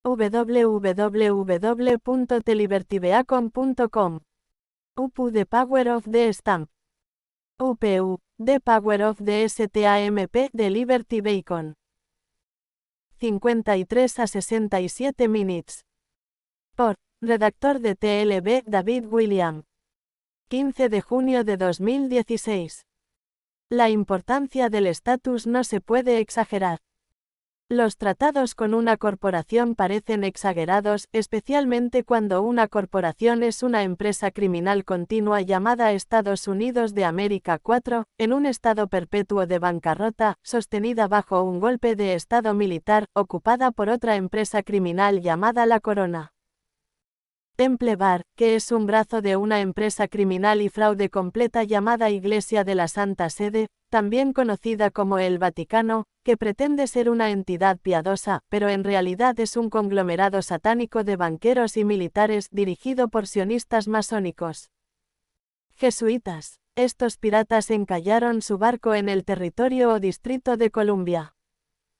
www.telibertybeacon.com. UPU The Power of the Stamp. UPU, The Power of the STAMP de Liberty Bacon. 53 a 67 minutes. Por, redactor de TLB David William. 15 de junio de 2016. La importancia del estatus no se puede exagerar. Los tratados con una corporación parecen exagerados, especialmente cuando una corporación es una empresa criminal continua llamada Estados Unidos de América 4, en un estado perpetuo de bancarrota, sostenida bajo un golpe de estado militar, ocupada por otra empresa criminal llamada La Corona. Temple Bar, que es un brazo de una empresa criminal y fraude completa llamada Iglesia de la Santa Sede, también conocida como el Vaticano, que pretende ser una entidad piadosa, pero en realidad es un conglomerado satánico de banqueros y militares dirigido por sionistas masónicos. Jesuitas. Estos piratas encallaron su barco en el territorio o Distrito de Columbia.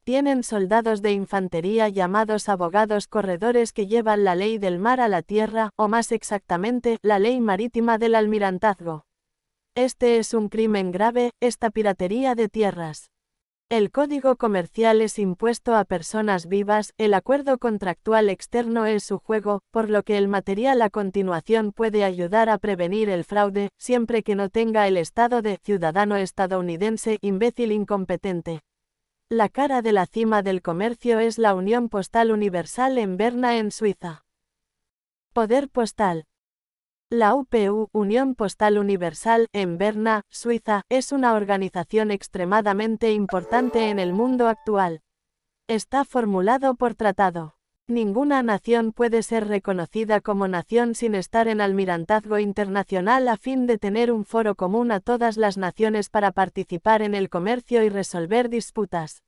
Tienen soldados de infantería llamados abogados corredores que llevan la ley del mar a la tierra, o más exactamente, la ley marítima del almirantazgo. Este es un crimen grave, esta piratería de tierras. El código comercial es impuesto a personas vivas, el acuerdo contractual externo es su juego, por lo que el material a continuación puede ayudar a prevenir el fraude, siempre que no tenga el estado de ciudadano estadounidense imbécil incompetente. La cara de la cima del comercio es la Unión Postal Universal en Berna en Suiza. Poder postal. La UPU, Unión Postal Universal, en Berna, Suiza, es una organización extremadamente importante en el mundo actual. Está formulado por tratado. Ninguna nación puede ser reconocida como nación sin estar en almirantazgo internacional a fin de tener un foro común a todas las naciones para participar en el comercio y resolver disputas.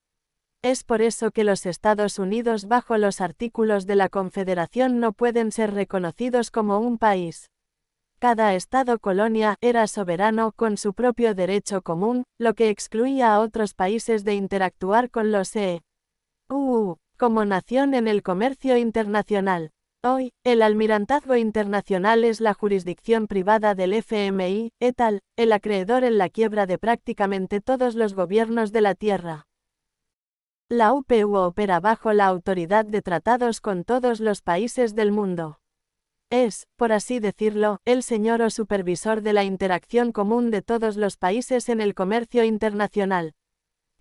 Es por eso que los Estados Unidos bajo los artículos de la Confederación no pueden ser reconocidos como un país. Cada estado colonia era soberano con su propio derecho común, lo que excluía a otros países de interactuar con los EU como nación en el comercio internacional. Hoy, el almirantazgo internacional es la jurisdicción privada del FMI, et al., el acreedor en la quiebra de prácticamente todos los gobiernos de la Tierra. La UPU opera bajo la autoridad de tratados con todos los países del mundo. Es, por así decirlo, el señor o supervisor de la interacción común de todos los países en el comercio internacional.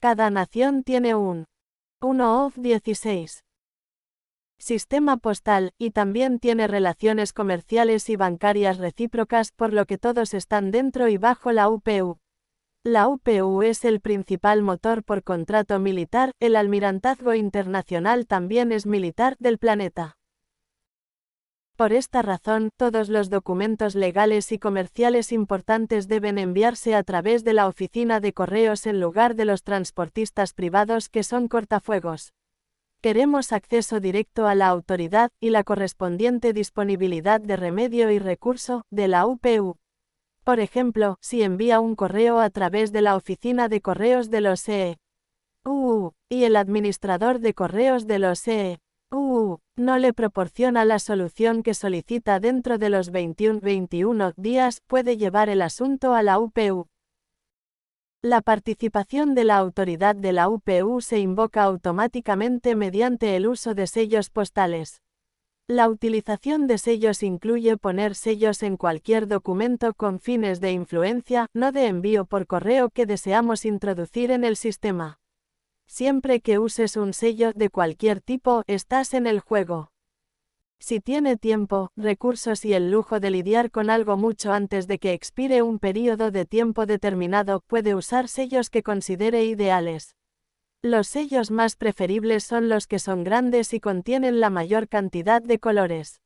Cada nación tiene un 1/16 sistema postal, y también tiene relaciones comerciales y bancarias recíprocas, por lo que todos están dentro y bajo la UPU. La UPU es el principal motor por contrato militar, el almirantazgo internacional también es militar del planeta. Por esta razón, todos los documentos legales y comerciales importantes deben enviarse a través de la oficina de correos en lugar de los transportistas privados que son cortafuegos. Queremos acceso directo a la autoridad y la correspondiente disponibilidad de remedio y recurso de la UPU. Por ejemplo, si envía un correo a través de la oficina de correos de los EU y el administrador de correos de los EU no le proporciona la solución que solicita dentro de los 21 días, puede llevar el asunto a la UPU. La participación de la autoridad de la UPU se invoca automáticamente mediante el uso de sellos postales. La utilización de sellos incluye poner sellos en cualquier documento con fines de influencia, no de envío por correo que deseamos introducir en el sistema. Siempre que uses un sello de cualquier tipo, estás en el juego. Si tiene tiempo, recursos y el lujo de lidiar con algo mucho antes de que expire un periodo de tiempo determinado, puede usar sellos que considere ideales. Los sellos más preferibles son los que son grandes y contienen la mayor cantidad de colores.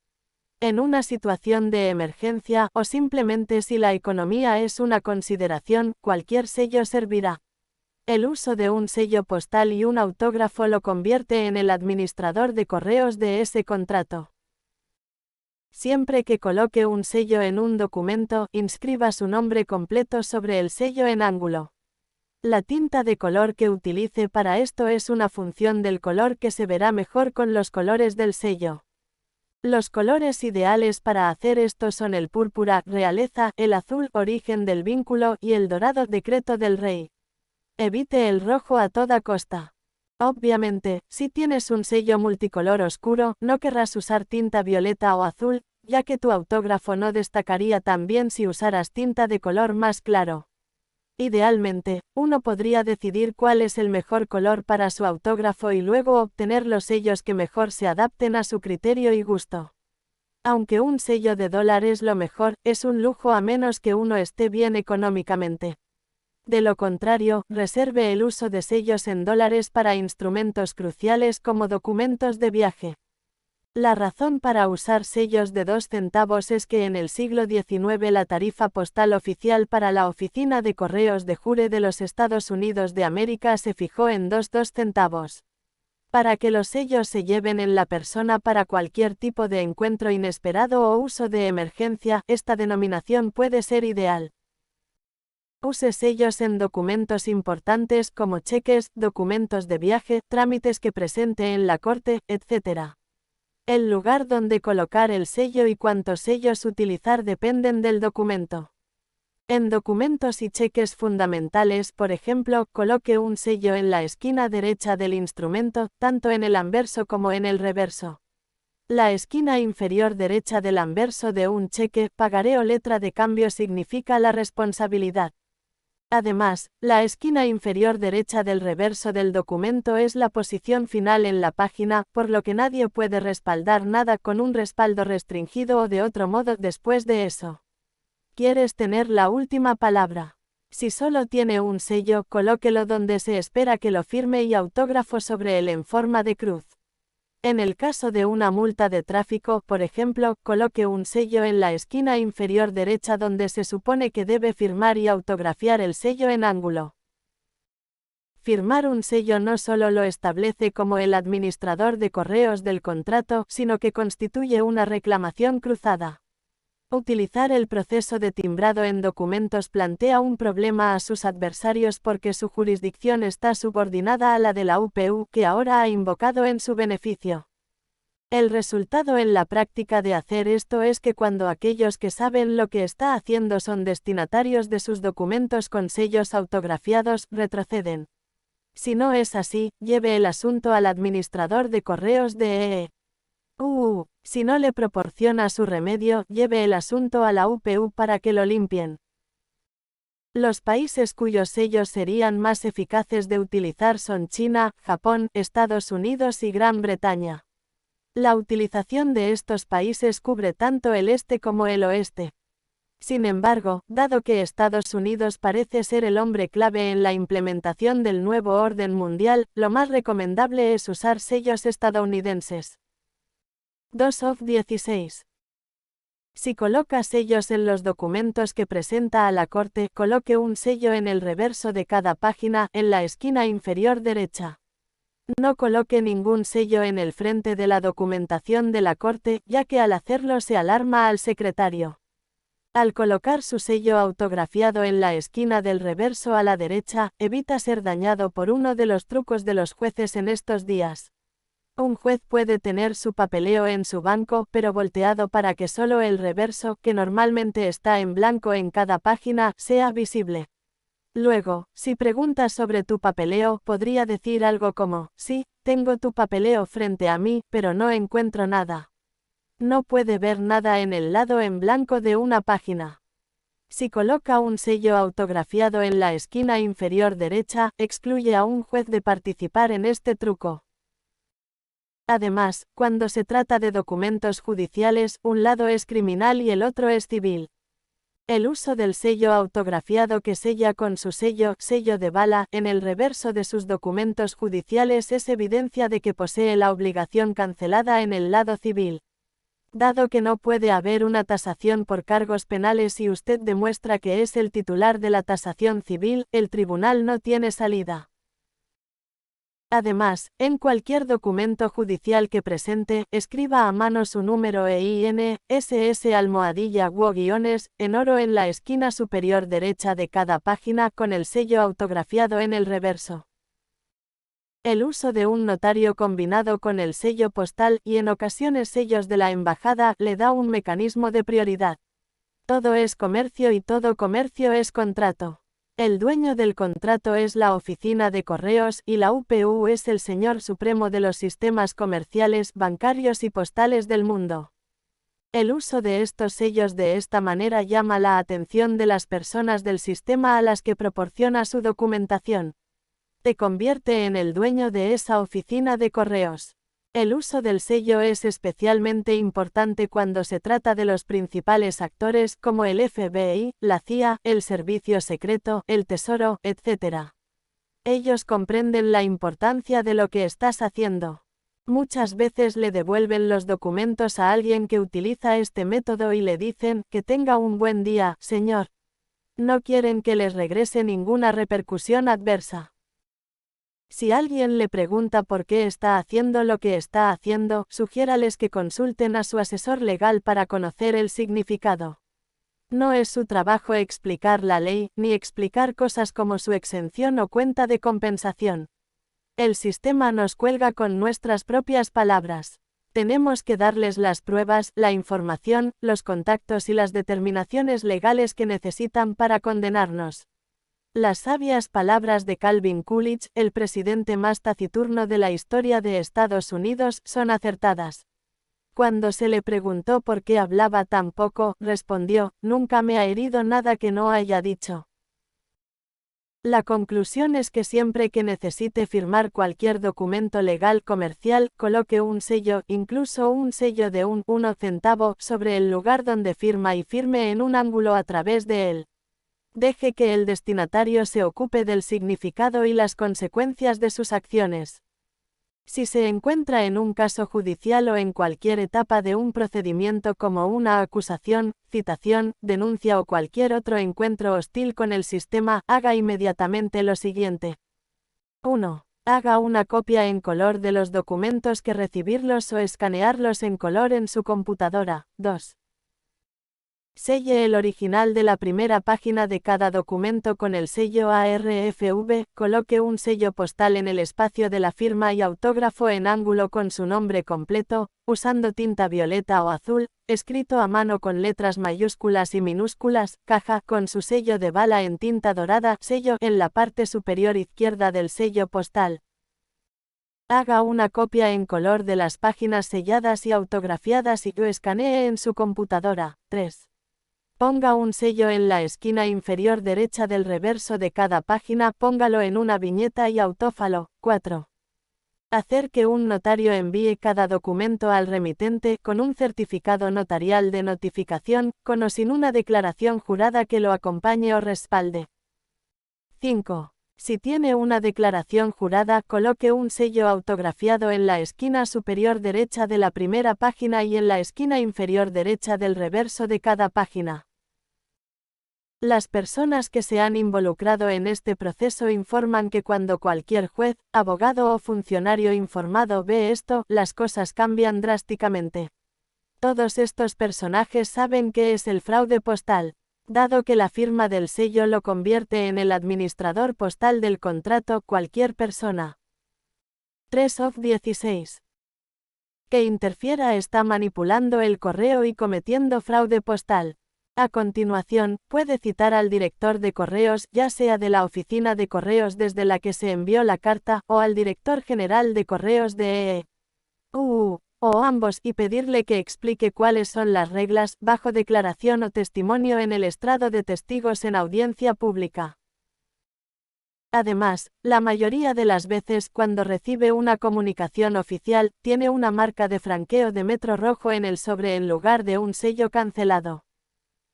En una situación de emergencia, o simplemente si la economía es una consideración, cualquier sello servirá. El uso de un sello postal y un autógrafo lo convierte en el administrador de correos de ese contrato. Siempre que coloque un sello en un documento, inscriba su nombre completo sobre el sello en ángulo. La tinta de color que utilice para esto es una función del color que se verá mejor con los colores del sello. Los colores ideales para hacer esto son el púrpura, realeza, el azul, origen del vínculo y el dorado, decreto del rey. Evite el rojo a toda costa. Obviamente, si tienes un sello multicolor oscuro, no querrás usar tinta violeta o azul, ya que tu autógrafo no destacaría tan bien si usaras tinta de color más claro. Idealmente, uno podría decidir cuál es el mejor color para su autógrafo y luego obtener los sellos que mejor se adapten a su criterio y gusto. Aunque un sello de dólar es lo mejor, es un lujo a menos que uno esté bien económicamente. De lo contrario, reserve el uso de sellos en dólares para instrumentos cruciales como documentos de viaje. La razón para usar sellos de 2 centavos es que en el siglo XIX la tarifa postal oficial para la Oficina de Correos de Jure de los Estados Unidos de América se fijó en 2 centavos. Para que los sellos se lleven en la persona para cualquier tipo de encuentro inesperado o uso de emergencia, esta denominación puede ser ideal. Use sellos en documentos importantes como cheques, documentos de viaje, trámites que presente en la corte, etc. El lugar donde colocar el sello y cuántos sellos utilizar dependen del documento. En documentos y cheques fundamentales, por ejemplo, coloque un sello en la esquina derecha del instrumento, tanto en el anverso como en el reverso. La esquina inferior derecha del anverso de un cheque, pagaré o letra de cambio significa la responsabilidad. Además, la esquina inferior derecha del reverso del documento es la posición final en la página, por lo que nadie puede respaldar nada con un respaldo restringido o de otro modo después de eso. ¿Quieres tener la última palabra? Si solo tiene un sello, colóquelo donde se espera que lo firme y autógrafo sobre él en forma de cruz. En el caso de una multa de tráfico, por ejemplo, coloque un sello en la esquina inferior derecha donde se supone que debe firmar y autografiar el sello en ángulo. Firmar un sello no solo lo establece como el administrador de correos del contrato, sino que constituye una reclamación cruzada. Utilizar el proceso de timbrado en documentos plantea un problema a sus adversarios porque su jurisdicción está subordinada a la de la UPU, que ahora ha invocado en su beneficio. El resultado en la práctica de hacer esto es que cuando aquellos que saben lo que está haciendo son destinatarios de sus documentos con sellos autografiados, retroceden. Si no es así, lleve el asunto al administrador de correos de EE. Si no le proporciona su remedio, lleve el asunto a la UPU para que lo limpien. Los países cuyos sellos serían más eficaces de utilizar son China, Japón, Estados Unidos y Gran Bretaña. La utilización de estos países cubre tanto el este como el oeste. Sin embargo, dado que Estados Unidos parece ser el hombre clave en la implementación del nuevo orden mundial, lo más recomendable es usar sellos estadounidenses. 2/16. Si coloca sellos en los documentos que presenta a la corte, coloque un sello en el reverso de cada página, en la esquina inferior derecha. No coloque ningún sello en el frente de la documentación de la corte, ya que al hacerlo se alarma al secretario. Al colocar su sello autografiado en la esquina del reverso a la derecha, evita ser dañado por uno de los trucos de los jueces en estos días. Un juez puede tener su papeleo en su banco, pero volteado para que solo el reverso, que normalmente está en blanco en cada página, sea visible. Luego, si preguntas sobre tu papeleo, podría decir algo como, sí, tengo tu papeleo frente a mí, pero no encuentro nada. No puede ver nada en el lado en blanco de una página. Si coloca un sello autografiado en la esquina inferior derecha, excluye a un juez de participar en este truco. Además, cuando se trata de documentos judiciales, un lado es criminal y el otro es civil. El uso del sello autografiado que sella con su sello de bala, en el reverso de sus documentos judiciales es evidencia de que posee la obligación cancelada en el lado civil. Dado que no puede haber una tasación por cargos penales si usted demuestra que es el titular de la tasación civil, el tribunal no tiene salida. Además, en cualquier documento judicial que presente, escriba a mano su número EIN, SS en oro en la esquina superior derecha de cada página con el sello autografiado en el reverso. El uso de un notario combinado con el sello postal y en ocasiones sellos de la embajada le da un mecanismo de prioridad. Todo es comercio y todo comercio es contrato. El dueño del contrato es la oficina de correos y la UPU es el señor supremo de los sistemas comerciales, bancarios y postales del mundo. El uso de estos sellos de esta manera llama la atención de las personas del sistema a las que proporciona su documentación. Te convierte en el dueño de esa oficina de correos. El uso del sello es especialmente importante cuando se trata de los principales actores como el FBI, la CIA, el Servicio Secreto, el Tesoro, etc. Ellos comprenden la importancia de lo que estás haciendo. Muchas veces le devuelven los documentos a alguien que utiliza este método y le dicen, que tenga un buen día, señor. No quieren que les regrese ninguna repercusión adversa. Si alguien le pregunta por qué está haciendo lo que está haciendo, sugiérales que consulten a su asesor legal para conocer el significado. No es su trabajo explicar la ley, ni explicar cosas como su exención o cuenta de compensación. El sistema nos cuelga con nuestras propias palabras. Tenemos que darles las pruebas, la información, los contactos y las determinaciones legales que necesitan para condenarnos. Las sabias palabras de Calvin Coolidge, el presidente más taciturno de la historia de Estados Unidos, son acertadas. Cuando se le preguntó por qué hablaba tan poco, respondió, nunca me ha herido nada que no haya dicho. La conclusión es que siempre que necesite firmar cualquier documento legal comercial, coloque un sello, incluso un sello de 1 centavo, sobre el lugar donde firma y firme en un ángulo a través de él. Deje que el destinatario se ocupe del significado y las consecuencias de sus acciones. Si se encuentra en un caso judicial o en cualquier etapa de un procedimiento como una acusación, citación, denuncia o cualquier otro encuentro hostil con el sistema, haga inmediatamente lo siguiente. 1. Haga una copia en color de los documentos que recibirlos o escanearlos en color en su computadora. 2. Selle el original de la primera página de cada documento con el sello ARFV, coloque un sello postal en el espacio de la firma y autógrafo en ángulo con su nombre completo, usando tinta violeta o azul, escrito a mano con letras mayúsculas y minúsculas, caja con su sello de bala en tinta dorada, sello en la parte superior izquierda del sello postal. Haga una copia en color de las páginas selladas y autografiadas y lo escanee en su computadora. 3. Ponga un sello en la esquina inferior derecha del reverso de cada página, póngalo en una viñeta y autófalo. 4. Hacer que un notario envíe cada documento al remitente con un certificado notarial de notificación, con o sin una declaración jurada que lo acompañe o respalde. 5. Si tiene una declaración jurada, coloque un sello autografiado en la esquina superior derecha de la primera página y en la esquina inferior derecha del reverso de cada página. Las personas que se han involucrado en este proceso informan que cuando cualquier juez, abogado o funcionario informado ve esto, las cosas cambian drásticamente. Todos estos personajes saben qué es el fraude postal, dado que la firma del sello lo convierte en el administrador postal del contrato, cualquier persona. 3 of 16. Que interfiera está manipulando el correo y cometiendo fraude postal. A continuación, puede citar al director de correos, ya sea de la oficina de correos desde la que se envió la carta, o al director general de correos de o ambos, y pedirle que explique cuáles son las reglas, bajo declaración o testimonio en el estrado de testigos en audiencia pública. Además, la mayoría de las veces, cuando recibe una comunicación oficial, tiene una marca de franqueo de metro rojo en el sobre en lugar de un sello cancelado.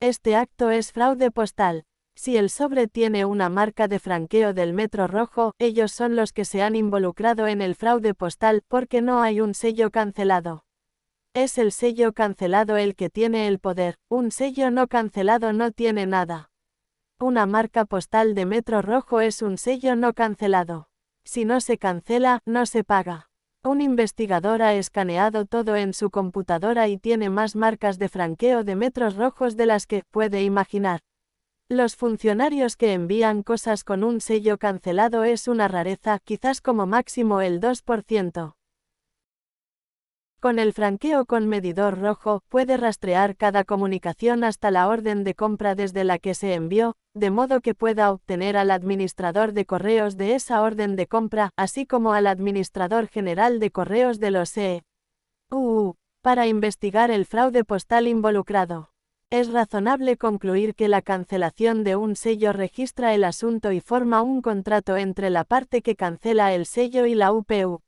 Este acto es fraude postal. Si el sobre tiene una marca de franqueo del metro rojo, ellos son los que se han involucrado en el fraude postal porque no hay un sello cancelado. Es el sello cancelado el que tiene el poder, un sello no cancelado no tiene nada. Una marca postal de metro rojo es un sello no cancelado. Si no se cancela, no se paga. Un investigador ha escaneado todo en su computadora y tiene más marcas de franqueo de metros rojos de las que puede imaginar. Los funcionarios que envían cosas con un sello cancelado es una rareza, quizás como máximo el 2%. Con el franqueo con medidor rojo, puede rastrear cada comunicación hasta la orden de compra desde la que se envió, de modo que pueda obtener al administrador de correos de esa orden de compra, así como al administrador general de correos de los EU, para investigar el fraude postal involucrado. Es razonable concluir que la cancelación de un sello registra el asunto y forma un contrato entre la parte que cancela el sello y la UPU.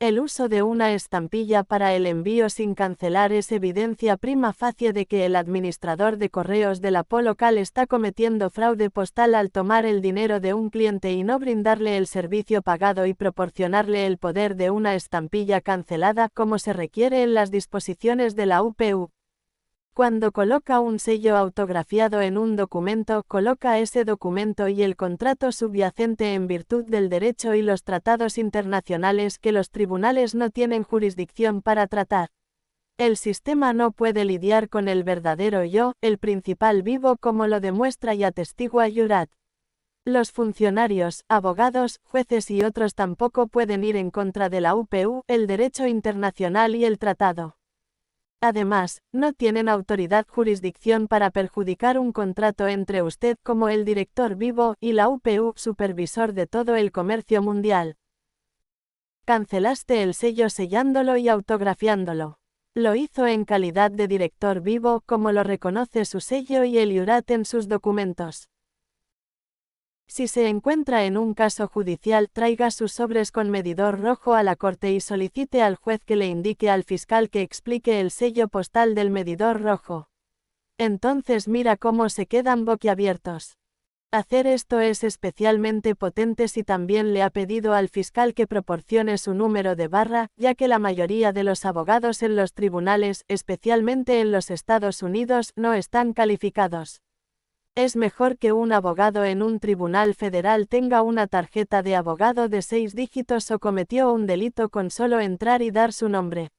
El uso de una estampilla para el envío sin cancelar es evidencia prima facie de que el administrador de correos de la PO local está cometiendo fraude postal al tomar el dinero de un cliente y no brindarle el servicio pagado y proporcionarle el poder de una estampilla cancelada como se requiere en las disposiciones de la UPU. Cuando coloca un sello autografiado en un documento, coloca ese documento y el contrato subyacente en virtud del derecho y los tratados internacionales que los tribunales no tienen jurisdicción para tratar. El sistema no puede lidiar con el verdadero yo, el principal vivo, como lo demuestra y atestigua Jurat. Los funcionarios, abogados, jueces y otros tampoco pueden ir en contra de la UPU, el derecho internacional y el tratado. Además, no tienen autoridad jurisdicción para perjudicar un contrato entre usted como el director vivo y la UPU, supervisor de todo el comercio mundial. Cancelaste el sello sellándolo y autografiándolo. Lo hizo en calidad de director vivo, como lo reconoce su sello y el Jurat en sus documentos. Si se encuentra en un caso judicial, traiga sus sobres con medidor rojo a la corte y solicite al juez que le indique al fiscal que explique el sello postal del medidor rojo. Entonces mira cómo se quedan boquiabiertos. Hacer esto es especialmente potente si también le ha pedido al fiscal que proporcione su número de barra, ya que la mayoría de los abogados en los tribunales, especialmente en los Estados Unidos, no están calificados. Es mejor que un abogado en un tribunal federal tenga una tarjeta de abogado de 6 dígitos o cometió un delito con solo entrar y dar su nombre.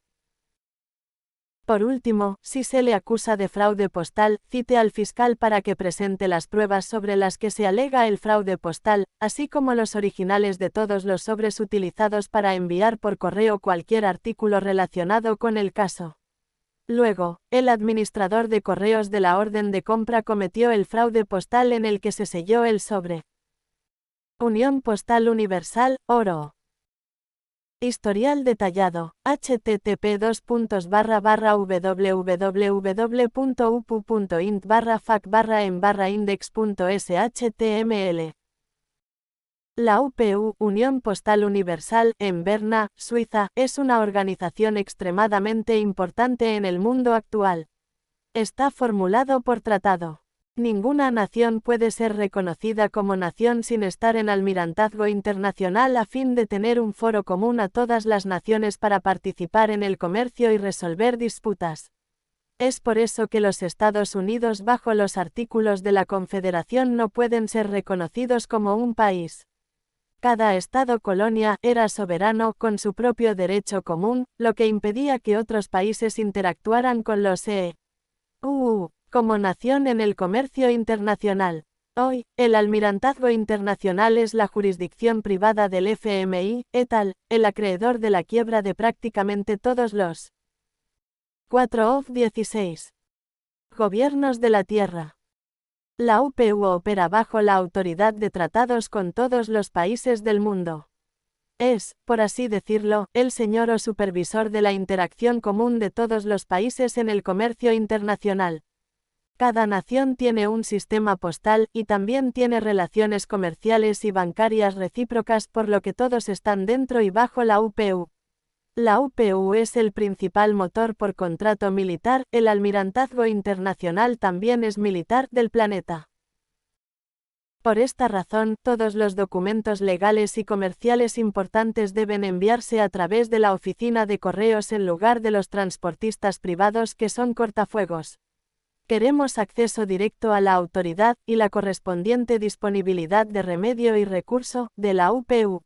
Por último, si se le acusa de fraude postal, cite al fiscal para que presente las pruebas sobre las que se alega el fraude postal, así como los originales de todos los sobres utilizados para enviar por correo cualquier artículo relacionado con el caso. Luego, el administrador de correos de la orden de compra cometió el fraude postal en el que se selló el sobre. Unión Postal Universal, Oro. Historial detallado, http://www.upu.int/fac/en/index.shtml. La UPU, Unión Postal Universal, en Berna, Suiza, es una organización extremadamente importante en el mundo actual. Está formulado por tratado. Ninguna nación puede ser reconocida como nación sin estar en almirantazgo internacional a fin de tener un foro común a todas las naciones para participar en el comercio y resolver disputas. Es por eso que los Estados Unidos bajo los artículos de la Confederación no pueden ser reconocidos como un país. Cada estado colonia era soberano con su propio derecho común, lo que impedía que otros países interactuaran con los EU como nación en el comercio internacional. Hoy, el almirantazgo internacional es la jurisdicción privada del FMI, et al., el acreedor de la quiebra de prácticamente todos los 4 of 16 gobiernos de la Tierra. La UPU opera bajo la autoridad de tratados con todos los países del mundo. Es, por así decirlo, el señor o supervisor de la interacción común de todos los países en el comercio internacional. Cada nación tiene un sistema postal y también tiene relaciones comerciales y bancarias recíprocas, por lo que todos están dentro y bajo la UPU. La UPU es el principal motor por contrato militar, el almirantazgo internacional también es militar, del planeta. Por esta razón, todos los documentos legales y comerciales importantes deben enviarse a través de la oficina de correos en lugar de los transportistas privados que son cortafuegos. Queremos acceso directo a la autoridad y la correspondiente disponibilidad de remedio y recurso de la UPU.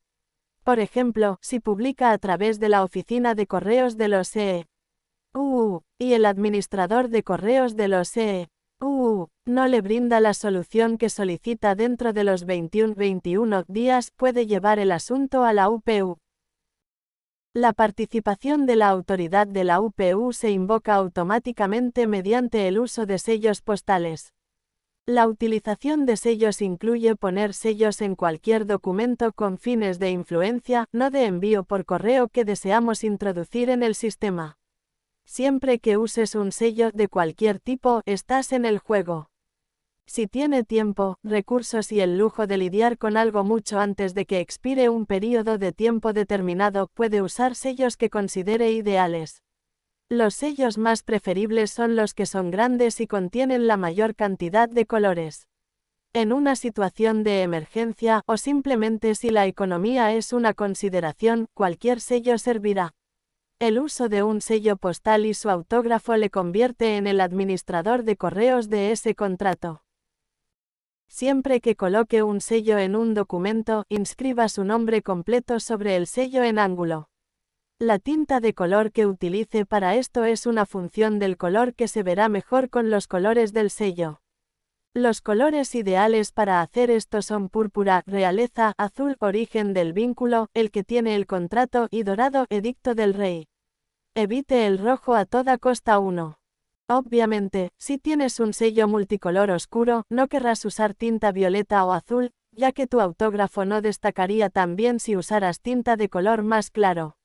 Por ejemplo, si publica a través de la oficina de correos de los EU y el administrador de correos de los EU no le brinda la solución que solicita dentro de los 21 días, puede llevar el asunto a la UPU. La participación de la autoridad de la UPU se invoca automáticamente mediante el uso de sellos postales. La utilización de sellos incluye poner sellos en cualquier documento con fines de influencia, no de envío por correo que deseamos introducir en el sistema. Siempre que uses un sello de cualquier tipo, estás en el juego. Si tiene tiempo, recursos y el lujo de lidiar con algo mucho antes de que expire un periodo de tiempo determinado, puede usar sellos que considere ideales. Los sellos más preferibles son los que son grandes y contienen la mayor cantidad de colores. En una situación de emergencia, o simplemente si la economía es una consideración, cualquier sello servirá. El uso de un sello postal y su autógrafo le convierte en el administrador de correos de ese contrato. Siempre que coloque un sello en un documento, inscriba su nombre completo sobre el sello en ángulo. La tinta de color que utilice para esto es una función del color que se verá mejor con los colores del sello. Los colores ideales para hacer esto son púrpura, realeza, azul, origen del vínculo, el que tiene el contrato, y dorado, edicto del rey. Evite el rojo a toda costa. 1. Obviamente, si tienes un sello multicolor oscuro, no querrás usar tinta violeta o azul, ya que tu autógrafo no destacaría tan bien si usaras tinta de color más claro.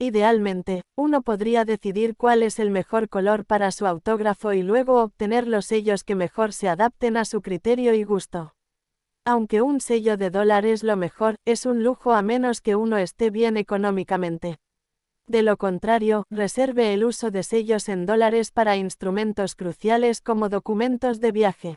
Idealmente, uno podría decidir cuál es el mejor color para su autógrafo y luego obtener los sellos que mejor se adapten a su criterio y gusto. Aunque un sello de dólar es lo mejor, es un lujo a menos que uno esté bien económicamente. De lo contrario, reserve el uso de sellos en dólares para instrumentos cruciales como documentos de viaje.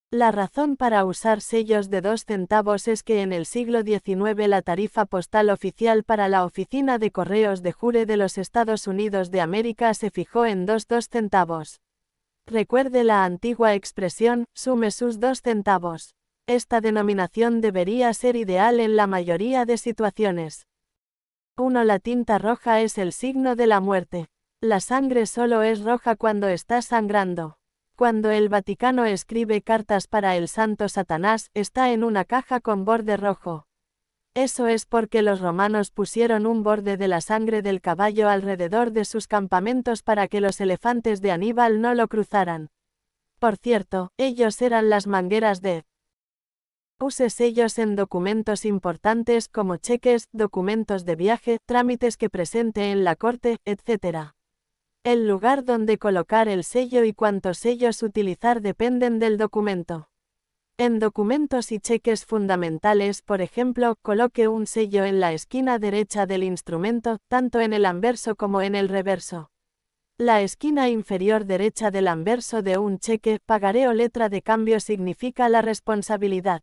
La razón para usar sellos de 2 centavos es que en el siglo XIX la tarifa postal oficial para la Oficina de Correos de Jure de los Estados Unidos de América se fijó en 2 centavos. Recuerde la antigua expresión, sume sus 2 centavos. Esta denominación debería ser ideal en la mayoría de situaciones. 1. La tinta roja es el signo de la muerte. La sangre solo es roja cuando está sangrando. Cuando el Vaticano escribe cartas para el santo Satanás, está en una caja con borde rojo. Eso es porque los romanos pusieron un borde de la sangre del caballo alrededor de sus campamentos para que los elefantes de Aníbal no lo cruzaran. Por cierto, ellos eran las mangueras de... Use sellos en documentos importantes como cheques, documentos de viaje, trámites que presente en la corte, etc. El lugar donde colocar el sello y cuántos sellos utilizar dependen del documento. En documentos y cheques fundamentales, por ejemplo, coloque un sello en la esquina derecha del instrumento, tanto en el anverso como en el reverso. La esquina inferior derecha del anverso de un cheque, pagaré o letra de cambio significa la responsabilidad.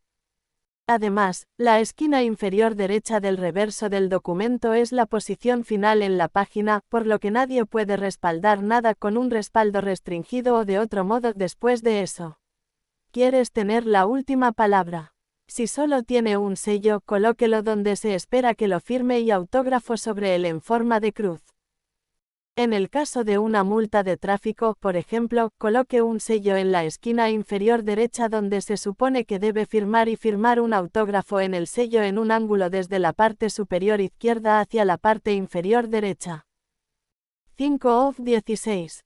Además, la esquina inferior derecha del reverso del documento es la posición final en la página, por lo que nadie puede respaldar nada con un respaldo restringido o de otro modo después de eso. ¿Quieres tener la última palabra? Si solo tiene un sello, colóquelo donde se espera que lo firme y autógrafo sobre él en forma de cruz. En el caso de una multa de tráfico, por ejemplo, coloque un sello en la esquina inferior derecha donde se supone que debe firmar y firmar un autógrafo en el sello en un ángulo desde la parte superior izquierda hacia la parte inferior derecha. 5/16.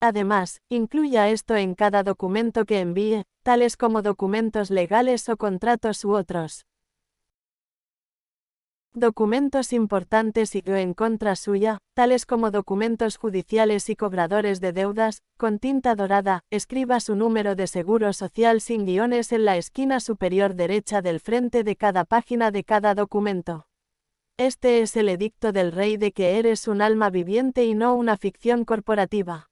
Además, incluya esto en cada documento que envíe, tales como documentos legales o contratos u otros. Documentos importantes y en contra suya, tales como documentos judiciales y cobradores de deudas, con tinta dorada, escriba su número de seguro social sin guiones en la esquina superior derecha del frente de cada página de cada documento. Este es el edicto del rey de que eres un alma viviente y no una ficción corporativa.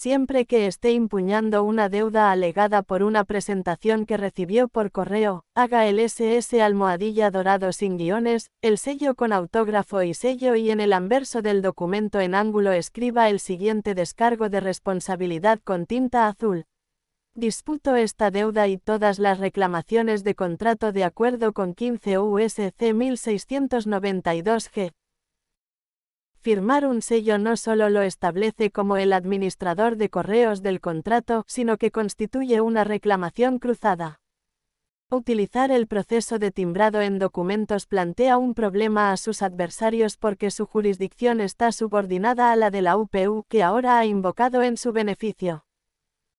Siempre que esté impugnando una deuda alegada por una presentación que recibió por correo, haga el SS_dorado sin guiones, el sello con autógrafo y sello y en el anverso del documento en ángulo escriba el siguiente descargo de responsabilidad con tinta azul. Disputo esta deuda y todas las reclamaciones de contrato de acuerdo con 15 USC 1692 G. Firmar un sello no solo lo establece como el administrador de correos del contrato, sino que constituye una reclamación cruzada. Utilizar el proceso de timbrado en documentos plantea un problema a sus adversarios porque su jurisdicción está subordinada a la de la UPU, que ahora ha invocado en su beneficio.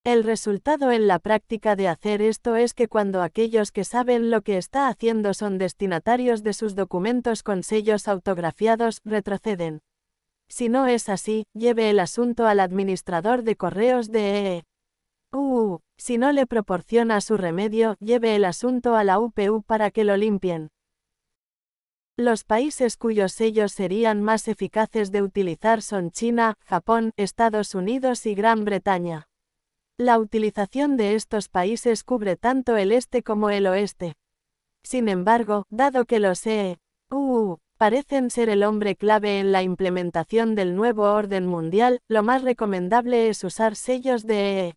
El resultado en la práctica de hacer esto es que cuando aquellos que saben lo que está haciendo son destinatarios de sus documentos con sellos autografiados, retroceden. Si no es así, lleve el asunto al administrador de correos de EEU. Si no le proporciona su remedio, lleve el asunto a la UPU para que lo limpien. Los países cuyos sellos serían más eficaces de utilizar son China, Japón, Estados Unidos y Gran Bretaña. La utilización de estos países cubre tanto el este como el oeste. Sin embargo, dado que los EEU parecen ser el hombre clave en la implementación del nuevo orden mundial, lo más recomendable es usar sellos de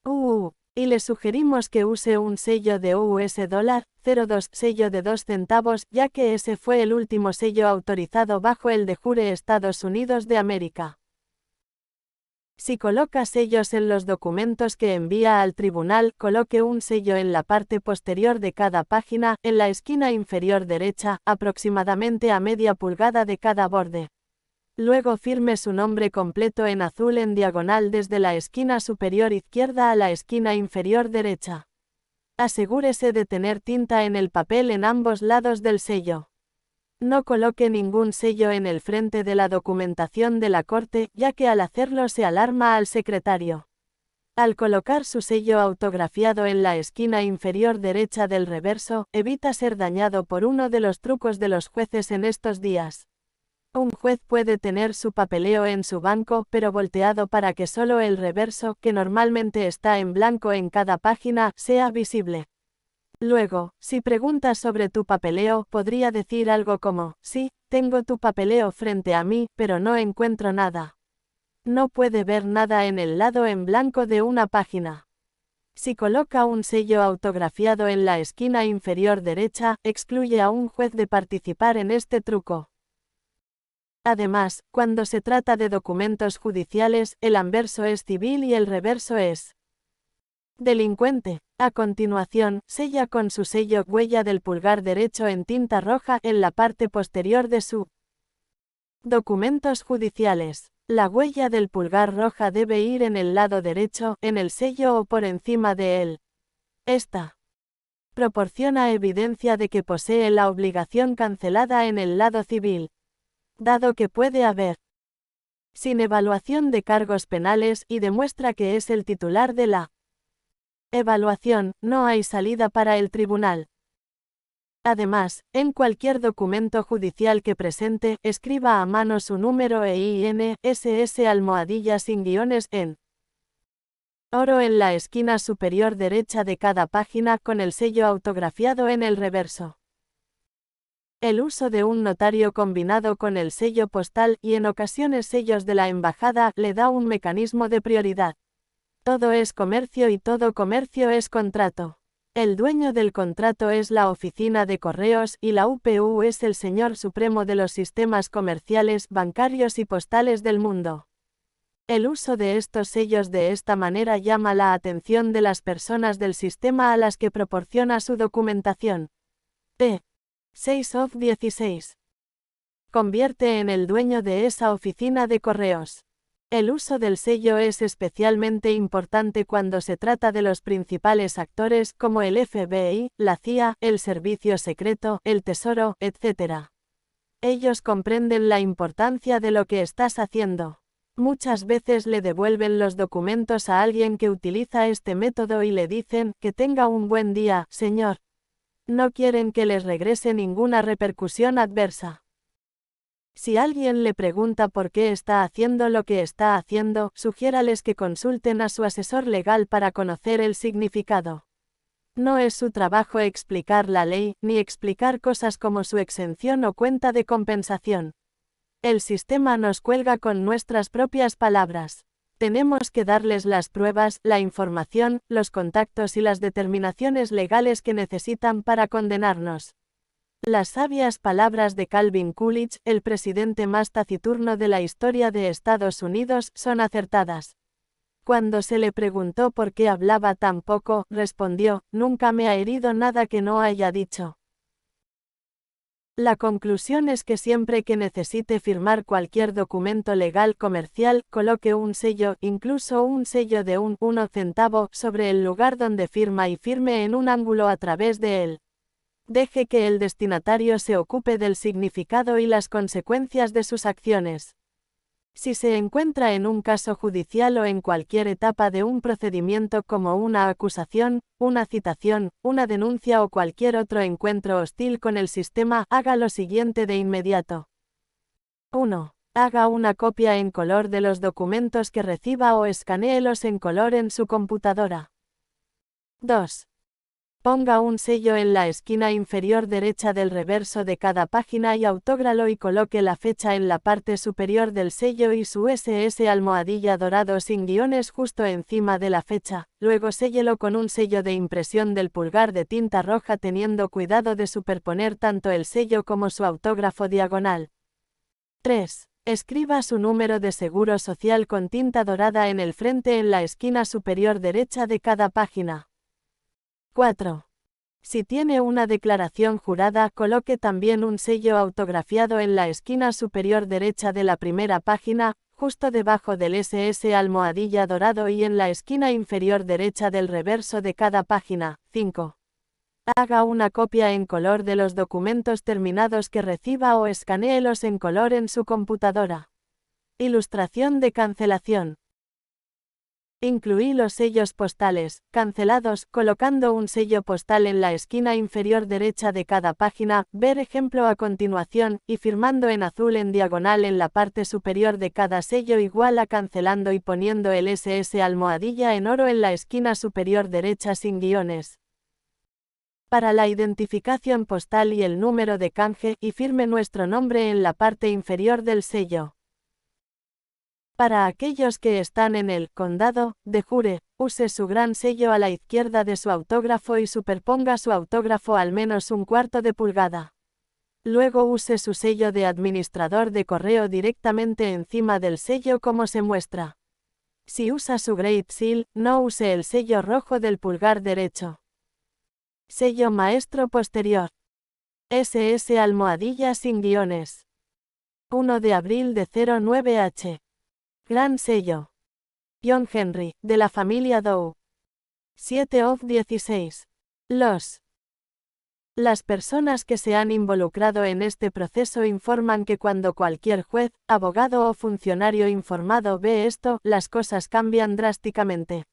EEU, y le sugerimos que use un sello de $02 sello de 2 centavos, ya que ese fue el último sello autorizado bajo el de jure Estados Unidos de América. Si coloca sellos en los documentos que envía al tribunal, coloque un sello en la parte posterior de cada página, en la esquina inferior derecha, aproximadamente a media pulgada de cada borde. Luego firme su nombre completo en azul en diagonal desde la esquina superior izquierda a la esquina inferior derecha. Asegúrese de tener tinta en el papel en ambos lados del sello. No coloque ningún sello en el frente de la documentación de la corte, ya que al hacerlo se alarma al secretario. Al colocar su sello autografiado en la esquina inferior derecha del reverso, evita ser dañado por uno de los trucos de los jueces en estos días. Un juez puede tener su papeleo en su banco, pero volteado para que solo el reverso, que normalmente está en blanco en cada página, sea visible. Luego, si preguntas sobre tu papeleo, podría decir algo como, sí, tengo tu papeleo frente a mí, pero no encuentro nada. No puede ver nada en el lado en blanco de una página. Si coloca un sello autografiado en la esquina inferior derecha, excluye a un juez de participar en este truco. Además, cuando se trata de documentos judiciales, el anverso es civil y el reverso es delincuente. A continuación, sella con su sello huella del pulgar derecho en tinta roja en la parte posterior de su documentos judiciales. La huella del pulgar roja debe ir en el lado derecho, en el sello o por encima de él. Esta proporciona evidencia de que posee la obligación cancelada en el lado civil. Dado que puede haber sin evaluación de cargos penales y demuestra que es el titular de la evaluación, no hay salida para el tribunal. Además, en cualquier documento judicial que presente, escriba a mano su número e INSS sin guiones en oro en la esquina superior derecha de cada página con el sello autografiado en el reverso. El uso de un notario combinado con el sello postal y en ocasiones sellos de la embajada le da un mecanismo de prioridad. Todo es comercio y todo comercio es contrato. El dueño del contrato es la oficina de correos y la UPU es el señor supremo de los sistemas comerciales, bancarios y postales del mundo. El uso de estos sellos de esta manera llama la atención de las personas del sistema a las que proporciona su documentación. P. 6 of 16. Convierte en el dueño de esa oficina de correos. El uso del sello es especialmente importante cuando se trata de los principales actores como el FBI, la CIA, el Servicio Secreto, el Tesoro, etc. Ellos comprenden la importancia de lo que estás haciendo. Muchas veces le devuelven los documentos a alguien que utiliza este método y le dicen, que tenga un buen día, señor. No quieren que les regrese ninguna repercusión adversa. Si alguien le pregunta por qué está haciendo lo que está haciendo, sugiérales que consulten a su asesor legal para conocer el significado. No es su trabajo explicar la ley, ni explicar cosas como su exención o cuenta de compensación. El sistema nos cuelga con nuestras propias palabras. Tenemos que darles las pruebas, la información, los contactos y las determinaciones legales que necesitan para condenarnos. Las sabias palabras de Calvin Coolidge, el presidente más taciturno de la historia de Estados Unidos, son acertadas. Cuando se le preguntó por qué hablaba tan poco, respondió: "Nunca me ha herido nada que no haya dicho". La conclusión es que siempre que necesite firmar cualquier documento legal comercial, coloque un sello, incluso un sello de 1 centavo, sobre el lugar donde firma y firme en un ángulo a través de él. Deje que el destinatario se ocupe del significado y las consecuencias de sus acciones. Si se encuentra en un caso judicial o en cualquier etapa de un procedimiento como una acusación, una citación, una denuncia o cualquier otro encuentro hostil con el sistema, haga lo siguiente de inmediato. 1. Haga una copia en color de los documentos que reciba o escanéelos en color en su computadora. 2. Ponga un sello en la esquina inferior derecha del reverso de cada página y autógralo y coloque la fecha en la parte superior del sello y su SS almohadilla dorado sin guiones justo encima de la fecha. Luego séllelo con un sello de impresión del pulgar de tinta roja teniendo cuidado de superponer tanto el sello como su autógrafo diagonal. 3. Escriba su número de seguro social con tinta dorada en el frente en la esquina superior derecha de cada página. 4. Si tiene una declaración jurada, coloque también un sello autografiado en la esquina superior derecha de la primera página, justo debajo del SS almohadilla dorado y en la esquina inferior derecha del reverso de cada página. 5. Haga una copia en color de los documentos terminados que reciba o escanéelos en color en su computadora. Ilustración de cancelación. Incluí los sellos postales, cancelados, colocando un sello postal en la esquina inferior derecha de cada página, ver ejemplo a continuación, y firmando en azul en diagonal en la parte superior de cada sello igual a cancelando y poniendo el SS almohadilla en oro en la esquina superior derecha sin guiones. Para la identificación postal y el número de canje, y firme nuestro nombre en la parte inferior del sello. Para aquellos que están en el condado de Jure, use su gran sello a la izquierda de su autógrafo y superponga su autógrafo al menos 1/4 de pulgada. Luego use su sello de administrador de correo directamente encima del sello como se muestra. Si usa su Great Seal, no use el sello rojo del pulgar derecho. Sello maestro posterior. SS almohadilla sin guiones. 1 de abril de 09H. Gran sello. John Henry, de la familia Dow. 7 of 16. Las personas que se han involucrado en este proceso informan que cuando cualquier juez, abogado o funcionario informado ve esto, las cosas cambian drásticamente.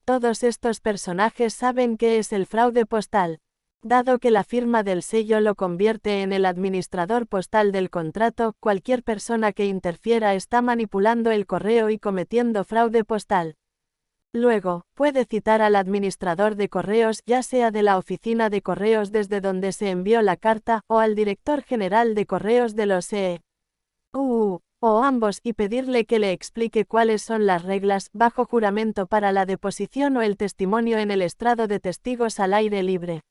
Todos estos personajes saben qué es el fraude postal. Dado que la firma del sello lo convierte en el administrador postal del contrato, cualquier persona que interfiera está manipulando el correo y cometiendo fraude postal. Luego, puede citar al administrador de correos, ya sea de la oficina de correos desde donde se envió la carta, o al director general de correos de los o ambos, y pedirle que le explique cuáles son las reglas, bajo juramento para la deposición o el testimonio en el estrado de testigos al aire libre.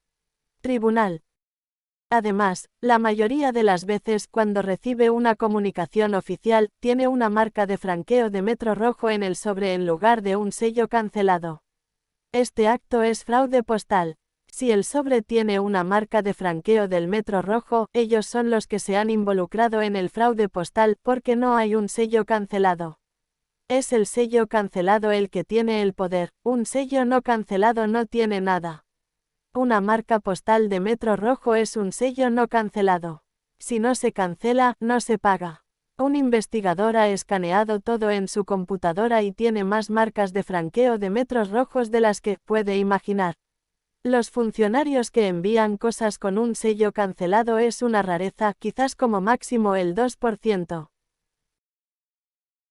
Tribunal. Además, la mayoría de las veces cuando recibe una comunicación oficial, tiene una marca de franqueo de metro rojo en el sobre en lugar de un sello cancelado. Este acto es fraude postal. Si el sobre tiene una marca de franqueo del metro rojo, ellos son los que se han involucrado en el fraude postal porque no hay un sello cancelado. Es el sello cancelado el que tiene el poder, un sello no cancelado no tiene nada. Una marca postal de metro rojo es un sello no cancelado. Si no se cancela, no se paga. Un investigador ha escaneado todo en su computadora y tiene más marcas de franqueo de metros rojos de las que puede imaginar. Los funcionarios que envían cosas con un sello cancelado es una rareza, quizás como máximo el 2%.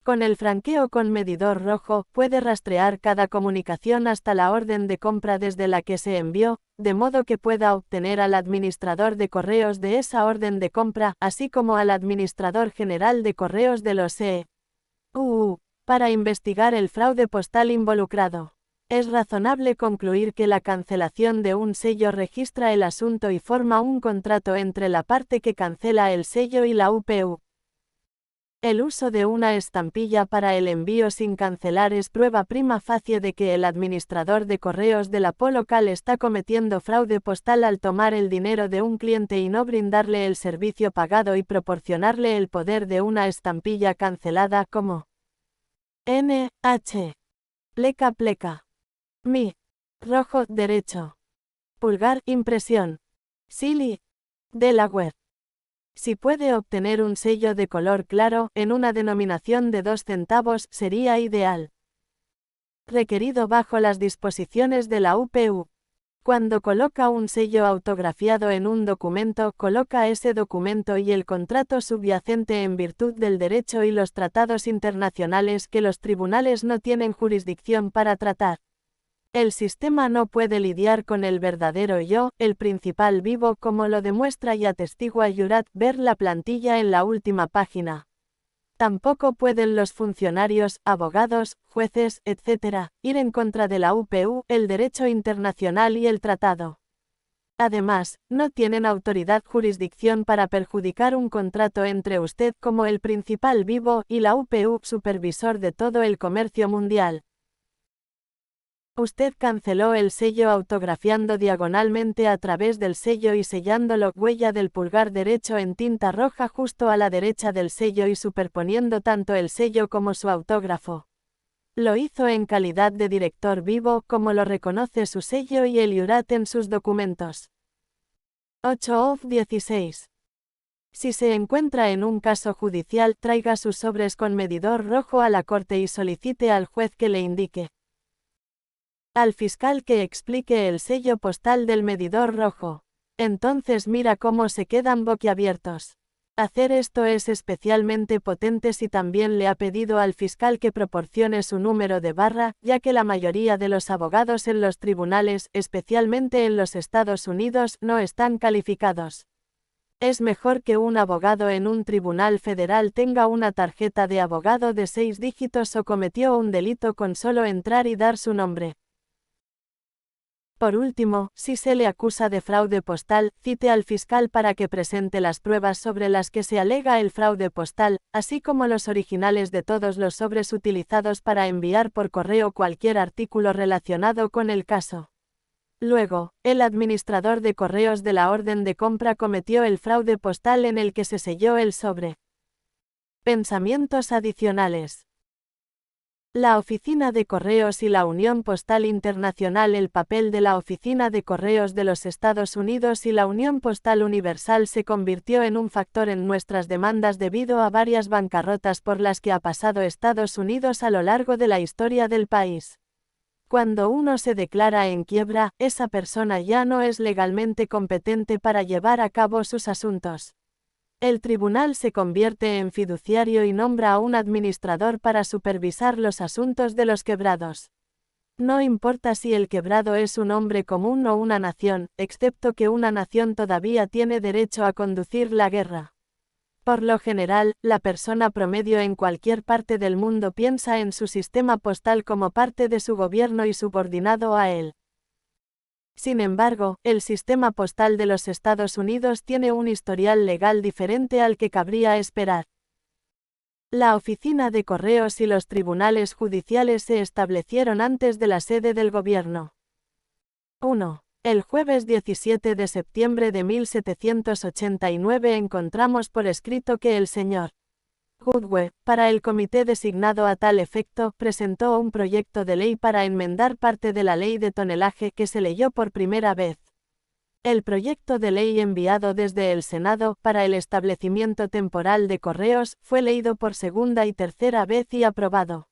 Con el franqueo con medidor rojo, puede rastrear cada comunicación hasta la orden de compra desde la que se envió, de modo que pueda obtener al administrador de correos de esa orden de compra, así como al administrador general de correos de los EU, para investigar el fraude postal involucrado. Es razonable concluir que la cancelación de un sello registra el asunto y forma un contrato entre la parte que cancela el sello y la UPU. El uso de una estampilla para el envío sin cancelar es prueba prima facie de que el administrador de correos del APO local está cometiendo fraude postal al tomar el dinero de un cliente y no brindarle el servicio pagado y proporcionarle el poder de una estampilla cancelada como NH. Pleca. Mi. Rojo, derecho. Pulgar, impresión. Silly. Delaware. Si puede obtener un sello de color claro, en una denominación de 2 centavos, sería ideal. Requerido bajo las disposiciones de la UPU. Cuando coloca un sello autografiado en un documento, coloca ese documento y el contrato subyacente en virtud del derecho y los tratados internacionales que los tribunales no tienen jurisdicción para tratar. El sistema no puede lidiar con el verdadero yo, el principal vivo, como lo demuestra y atestigua Yurat, ver la plantilla en la última página. Tampoco pueden los funcionarios, abogados, jueces, etc., ir en contra de la UPU, el derecho internacional y el tratado. Además, no tienen autoridad jurisdicción para perjudicar un contrato entre usted como el principal vivo y la UPU, supervisor de todo el comercio mundial. Usted canceló el sello autografiando diagonalmente a través del sello y sellándolo huella del pulgar derecho en tinta roja justo a la derecha del sello y superponiendo tanto el sello como su autógrafo. Lo hizo en calidad de director vivo, como lo reconoce su sello y el Yurat en sus documentos. 8-16. Si se encuentra en un caso judicial, traiga sus sobres con medidor rojo a la corte y solicite al juez que le indique al fiscal que explique el sello postal del medidor rojo. Entonces mira cómo se quedan boquiabiertos. Hacer esto es especialmente potente si también le ha pedido al fiscal que proporcione su número de barra, ya que la mayoría de los abogados en los tribunales, especialmente en los Estados Unidos, no están calificados. Es mejor que un abogado en un tribunal federal tenga una tarjeta de abogado de 6 dígitos o cometió un delito con solo entrar y dar su nombre. Por último, si se le acusa de fraude postal, cite al fiscal para que presente las pruebas sobre las que se alega el fraude postal, así como los originales de todos los sobres utilizados para enviar por correo cualquier artículo relacionado con el caso. Luego, el administrador de correos de la orden de compra cometió el fraude postal en el que se selló el sobre. Pensamientos adicionales. La Oficina de Correos y la Unión Postal Internacional. El papel de la Oficina de Correos de los Estados Unidos y la Unión Postal Universal se convirtió en un factor en nuestras demandas debido a varias bancarrotas por las que ha pasado Estados Unidos a lo largo de la historia del país. Cuando uno se declara en quiebra, esa persona ya no es legalmente competente para llevar a cabo sus asuntos. El tribunal se convierte en fiduciario y nombra a un administrador para supervisar los asuntos de los quebrados. No importa si el quebrado es un hombre común o una nación, excepto que una nación todavía tiene derecho a conducir la guerra. Por lo general, la persona promedio en cualquier parte del mundo piensa en su sistema postal como parte de su gobierno y subordinado a él. Sin embargo, el sistema postal de los Estados Unidos tiene un historial legal diferente al que cabría esperar. La Oficina de Correos y los tribunales judiciales se establecieron antes de la sede del gobierno. 1. El jueves 17 de septiembre de 1789 encontramos por escrito que el señor Goodway, para el comité designado a tal efecto, presentó un proyecto de ley para enmendar parte de la ley de tonelaje que se leyó por primera vez. El proyecto de ley enviado desde el Senado para el establecimiento temporal de correos fue leído por segunda y tercera vez y aprobado.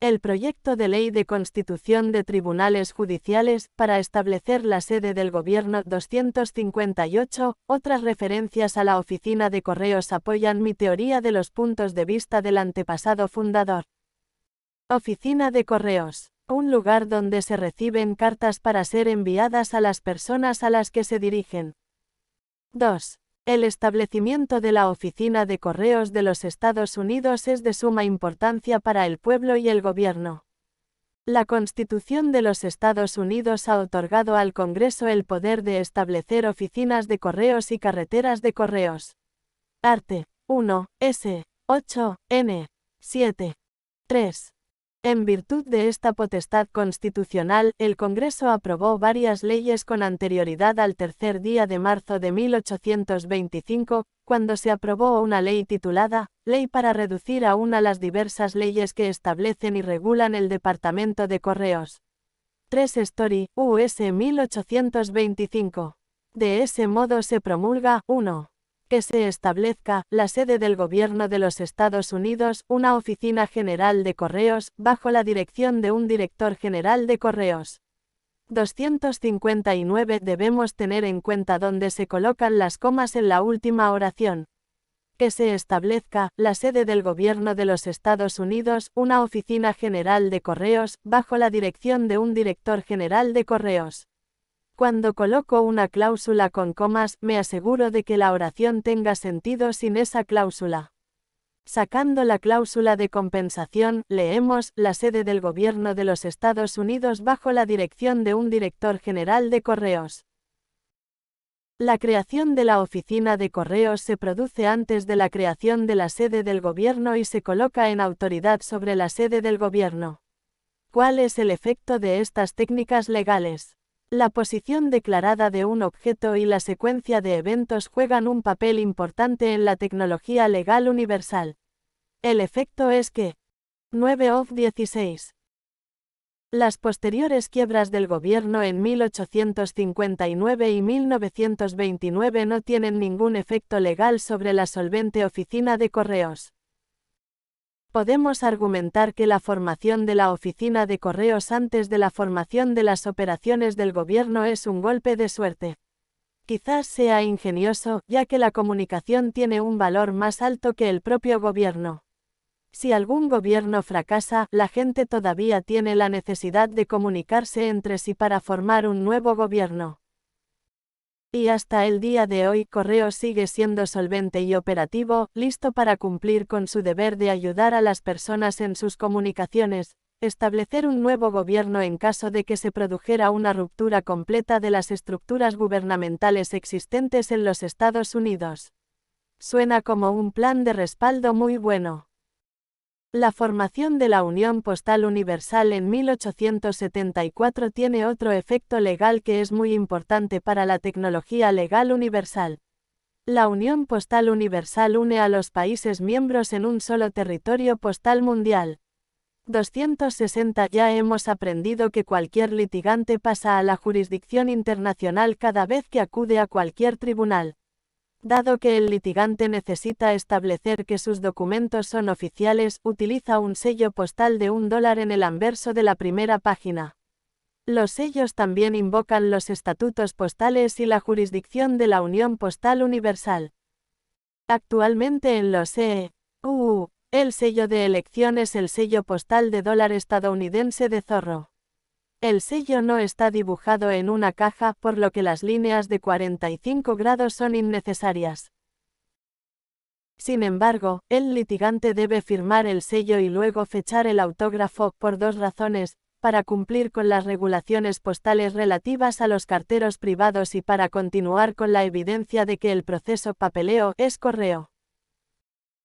El proyecto de ley de constitución de tribunales judiciales para establecer la sede del gobierno 258. Otras referencias a la oficina de correos apoyan mi teoría de los puntos de vista del antepasado fundador. Oficina de correos. Un lugar donde se reciben cartas para ser enviadas a las personas a las que se dirigen. 2. El establecimiento de la Oficina de Correos de los Estados Unidos es de suma importancia para el pueblo y el gobierno. La Constitución de los Estados Unidos ha otorgado al Congreso el poder de establecer oficinas de correos y carreteras de correos. Art. 1, S. 8, N. 7. 3. En virtud de esta potestad constitucional, el Congreso aprobó varias leyes con anterioridad al tercer día de marzo de 1825, cuando se aprobó una ley titulada Ley para reducir aún a las diversas leyes que establecen y regulan el Departamento de Correos. 3 Story, US 1825. De ese modo se promulga 1. Que se establezca, la sede del Gobierno de los Estados Unidos, una oficina general de correos, bajo la dirección de un director general de correos. 259. Debemos tener en cuenta dónde se colocan las comas en la última oración. Que se establezca, la sede del Gobierno de los Estados Unidos, una oficina general de correos, bajo la dirección de un director general de correos. Cuando coloco una cláusula con comas, me aseguro de que la oración tenga sentido sin esa cláusula. Sacando la cláusula de compensación, leemos, la sede del Gobierno de los Estados Unidos bajo la dirección de un director general de correos. La creación de la oficina de correos se produce antes de la creación de la sede del Gobierno y se coloca en autoridad sobre la sede del Gobierno. ¿Cuál es el efecto de estas técnicas legales? La posición declarada de un objeto y la secuencia de eventos juegan un papel importante en la tecnología legal universal. El efecto es que 9 of 16. Las posteriores quiebras del gobierno en 1859 y 1929 no tienen ningún efecto legal sobre la solvente oficina de correos. Podemos argumentar que la formación de la oficina de correos antes de la formación de las operaciones del gobierno es un golpe de suerte. Quizás sea ingenioso, ya que la comunicación tiene un valor más alto que el propio gobierno. Si algún gobierno fracasa, la gente todavía tiene la necesidad de comunicarse entre sí para formar un nuevo gobierno. Y hasta el día de hoy, Correos sigue siendo solvente y operativo, listo para cumplir con su deber de ayudar a las personas en sus comunicaciones, establecer un nuevo gobierno en caso de que se produjera una ruptura completa de las estructuras gubernamentales existentes en los Estados Unidos. Suena como un plan de respaldo muy bueno. La formación de la Unión Postal Universal en 1874 tiene otro efecto legal que es muy importante para la tecnología legal universal. La Unión Postal Universal une a los países miembros en un solo territorio postal mundial. 260. Ya hemos aprendido que cualquier litigante pasa a la jurisdicción internacional cada vez que acude a cualquier tribunal. Dado que el litigante necesita establecer que sus documentos son oficiales, utiliza un sello postal de $1 en el anverso de la primera página. Los sellos también invocan los estatutos postales y la jurisdicción de la Unión Postal Universal. Actualmente en los EU, el sello de elección es el sello postal de $1 estadounidense de zorro. El sello no está dibujado en una caja, por lo que las líneas de 45 grados son innecesarias. Sin embargo, el litigante debe firmar el sello y luego fechar el autógrafo, por dos razones: para cumplir con las regulaciones postales relativas a los carteros privados y para continuar con la evidencia de que el proceso papeleo es correo.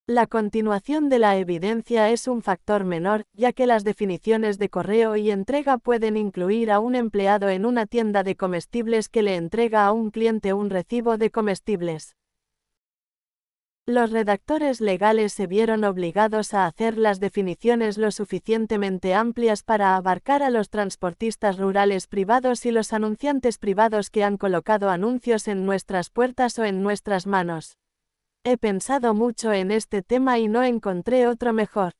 La continuación de la evidencia es un factor menor, ya que las definiciones de correo y entrega pueden incluir a un empleado en una tienda de comestibles que le entrega a un cliente un recibo de comestibles. Los redactores legales se vieron obligados a hacer las definiciones lo suficientemente amplias para abarcar a los transportistas rurales privados y los anunciantes privados que han colocado anuncios en nuestras puertas o en nuestras manos. He pensado mucho en este tema y no encontré otro mejor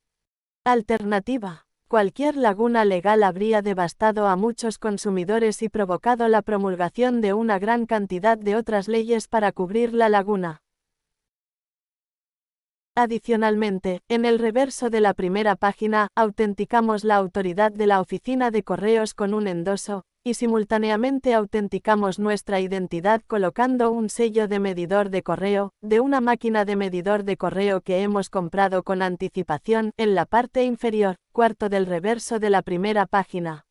alternativa. cualquier laguna legal habría devastado a muchos consumidores y provocado la promulgación de una gran cantidad de otras leyes para cubrir la laguna. Adicionalmente, en el reverso de la primera página, autenticamos la autoridad de la oficina de correos con un endoso, y simultáneamente autenticamos nuestra identidad colocando un sello de medidor de correo, de una máquina de medidor de correo que hemos comprado con anticipación, en la parte inferior, cuarto del reverso de la primera página.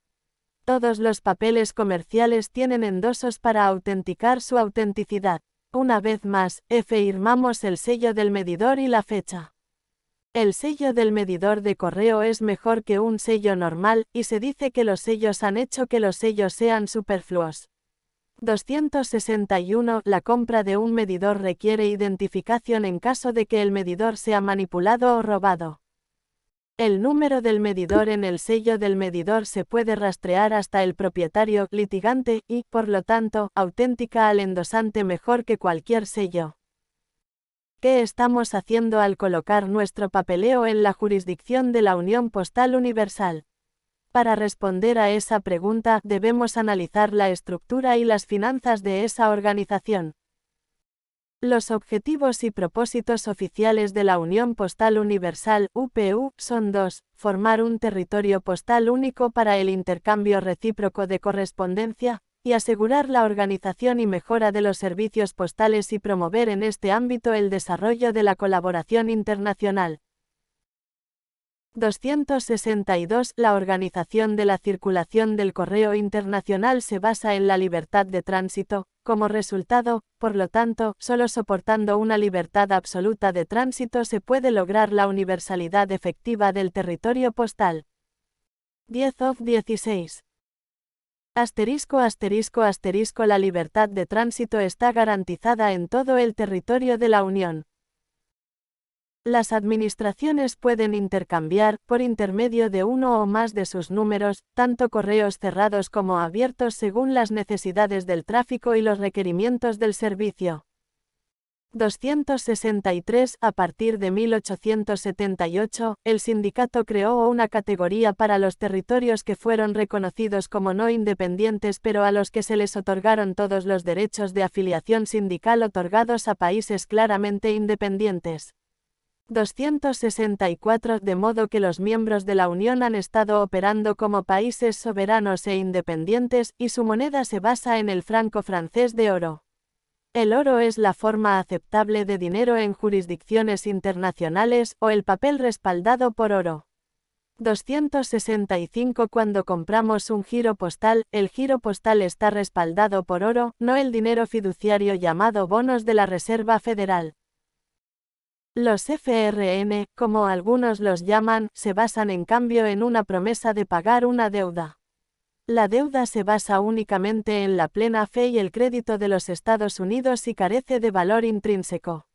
Todos los papeles comerciales tienen endosos para autenticar su autenticidad. Una vez más, firmamos el sello del medidor y la fecha. El sello del medidor de correo es mejor que un sello normal, y se dice que los sellos han hecho que los sellos sean superfluos. 261. La compra de un medidor requiere identificación en caso de que el medidor sea manipulado o robado. El número del medidor en el sello del medidor se puede rastrear hasta el propietario litigante y, por lo tanto, autentica al endosante mejor que cualquier sello. ¿Qué estamos haciendo al colocar nuestro papeleo en la jurisdicción de la Unión Postal Universal? Para responder a esa pregunta, debemos analizar la estructura y las finanzas de esa organización. Los objetivos y propósitos oficiales de la Unión Postal Universal, UPU, son dos: formar un territorio postal único para el intercambio recíproco de correspondencia, y asegurar la organización y mejora de los servicios postales y promover en este ámbito el desarrollo de la colaboración internacional. 262. La organización de la circulación del correo internacional se basa en la libertad de tránsito. Como resultado, por lo tanto, solo soportando una libertad absoluta de tránsito se puede lograr la universalidad efectiva del territorio postal. 10 of 16. La libertad de tránsito está garantizada en todo el territorio de la Unión. Las administraciones pueden intercambiar, por intermedio de uno o más de sus números, tanto correos cerrados como abiertos según las necesidades del tráfico y los requerimientos del servicio. 263. A partir de 1878, el sindicato creó una categoría para los territorios que fueron reconocidos como no independientes pero a los que se les otorgaron todos los derechos de afiliación sindical otorgados a países claramente independientes. 264. De modo que los miembros de la Unión han estado operando como países soberanos e independientes, y su moneda se basa en el franco francés de oro. El oro es la forma aceptable de dinero en jurisdicciones internacionales, o el papel respaldado por oro. 265. Cuando compramos un giro postal, el giro postal está respaldado por oro, no el dinero fiduciario llamado bonos de la Reserva Federal. Los FRN, como algunos los llaman, se basan en cambio en una promesa de pagar una deuda. La deuda se basa únicamente en la plena fe y el crédito de los Estados Unidos y carece de valor intrínseco.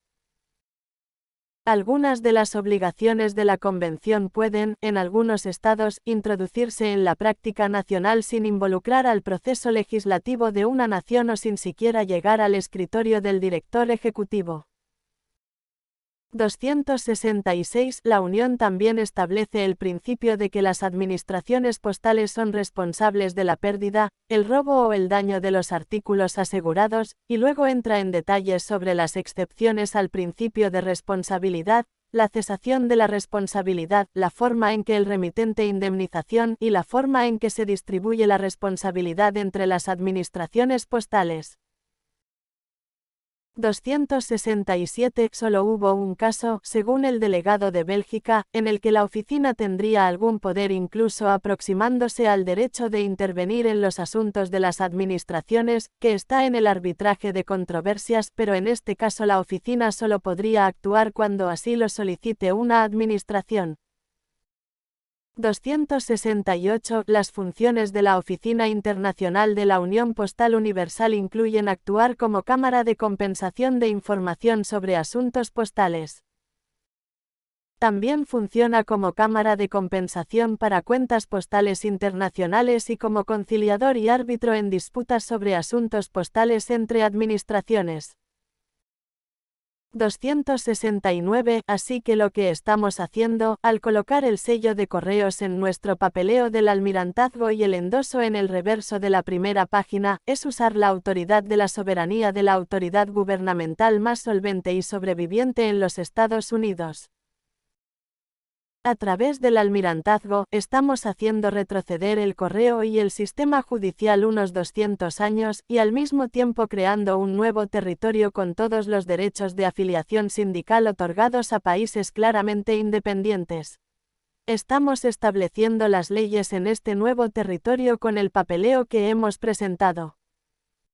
Algunas de las obligaciones de la Convención pueden, en algunos estados, introducirse en la práctica nacional sin involucrar al proceso legislativo de una nación o sin siquiera llegar al escritorio del director ejecutivo. 266. La Unión también establece el principio de que las administraciones postales son responsables de la pérdida, el robo o el daño de los artículos asegurados, y luego entra en detalles sobre las excepciones al principio de responsabilidad, la cesación de la responsabilidad, la forma en que el remitente indemnización y la forma en que se distribuye la responsabilidad entre las administraciones postales. 267. Solo hubo un caso, según el delegado de Bélgica, en el que la oficina tendría algún poder incluso aproximándose al derecho de intervenir en los asuntos de las administraciones, que está en el arbitraje de controversias, pero en este caso la oficina solo podría actuar cuando así lo solicite una administración. 268. Las funciones de la Oficina Internacional de la Unión Postal Universal incluyen actuar como cámara de compensación de información sobre asuntos postales. También funciona como cámara de compensación para cuentas postales internacionales y como conciliador y árbitro en disputas sobre asuntos postales entre administraciones. 269. Así que lo que estamos haciendo, al colocar el sello de correos en nuestro papeleo del almirantazgo y el endoso en el reverso de la primera página, es usar la autoridad de la soberanía de la autoridad gubernamental más solvente y sobreviviente en los Estados Unidos. A través del almirantazgo, estamos haciendo retroceder el correo y el sistema judicial unos 200 años, y al mismo tiempo creando un nuevo territorio con todos los derechos de afiliación sindical otorgados a países claramente independientes. Estamos estableciendo las leyes en este nuevo territorio con el papeleo que hemos presentado.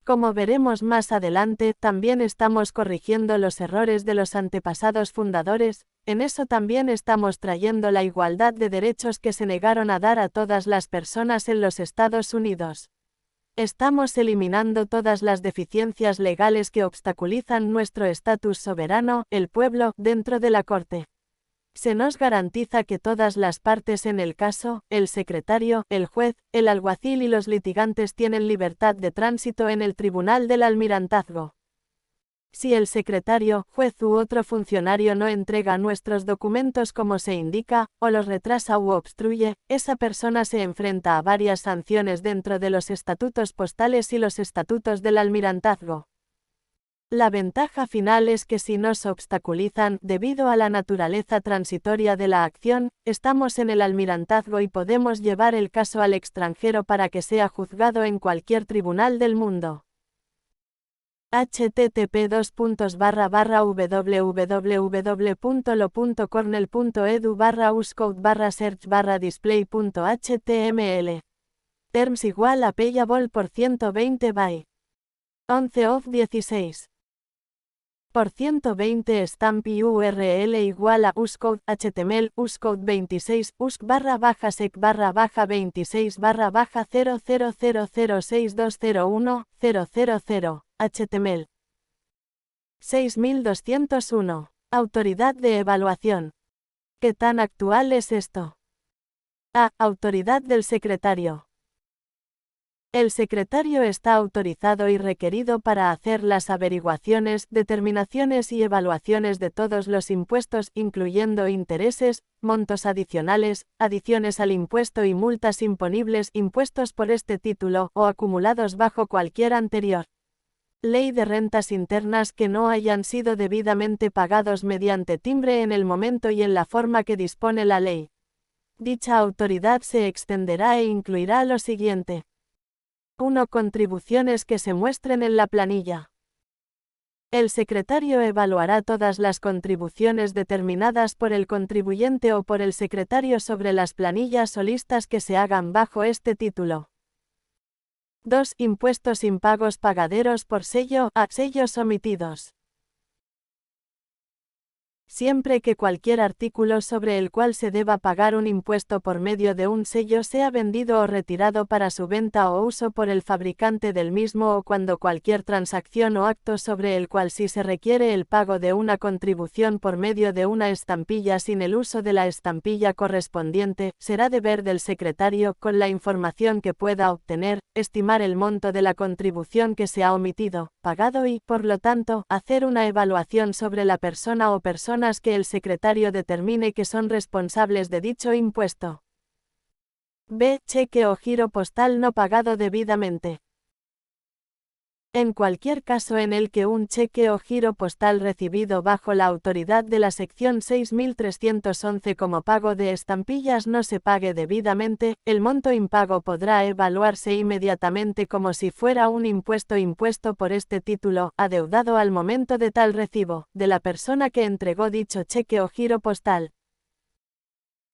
Como veremos más adelante, también estamos corrigiendo los errores de los antepasados fundadores. En eso también estamos trayendo la igualdad de derechos que se negaron a dar a todas las personas en los Estados Unidos. Estamos eliminando todas las deficiencias legales que obstaculizan nuestro estatus soberano, el pueblo, dentro de la Corte. Se nos garantiza que todas las partes en el caso, el secretario, el juez, el alguacil y los litigantes tienen libertad de tránsito en el tribunal del almirantazgo. Si el secretario, juez u otro funcionario no entrega nuestros documentos como se indica, o los retrasa u obstruye, esa persona se enfrenta a varias sanciones dentro de los estatutos postales y los estatutos del almirantazgo. La ventaja final es que si nos obstaculizan, debido a la naturaleza transitoria de la acción, estamos en el almirantazgo y podemos llevar el caso al extranjero para que sea juzgado en cualquier tribunal del mundo. http://www.lo.cornell.edu/uscode/search/display.html Terms igual a payable por 120 by 11 of 16. Por 120 stamp y URL igual a uscode HTML uscode 26 usk/sec/26/00006201000 HTML 6201. Autoridad de evaluación. ¿Qué tan actual es esto? A. Autoridad del secretario. El secretario está autorizado y requerido para hacer las averiguaciones, determinaciones y evaluaciones de todos los impuestos, incluyendo intereses, montos adicionales, adiciones al impuesto y multas imponibles impuestos por este título o acumulados bajo cualquier anterior ley de rentas internas que no hayan sido debidamente pagados mediante timbre en el momento y en la forma que dispone la ley. Dicha autoridad se extenderá e incluirá lo siguiente. 1. Contribuciones que se muestren en la planilla. El secretario evaluará todas las contribuciones determinadas por el contribuyente o por el secretario sobre las planillas o listas que se hagan bajo este título. 2. Impuestos impagos pagaderos por sello a sellos omitidos. Siempre que cualquier artículo sobre el cual se deba pagar un impuesto por medio de un sello sea vendido o retirado para su venta o uso por el fabricante del mismo o cuando cualquier transacción o acto sobre el cual sí se requiere el pago de una contribución por medio de una estampilla sin el uso de la estampilla correspondiente, será deber del secretario, con la información que pueda obtener, estimar el monto de la contribución que se ha omitido, pagado y, por lo tanto, hacer una evaluación sobre la persona o personas que el secretario determine que son responsables de dicho impuesto. B. Cheque o giro postal no pagado debidamente. En cualquier caso en el que un cheque o giro postal recibido bajo la autoridad de la sección 6311 como pago de estampillas no se pague debidamente, el monto impago podrá evaluarse inmediatamente como si fuera un impuesto impuesto por este título, adeudado al momento de tal recibo, de la persona que entregó dicho cheque o giro postal.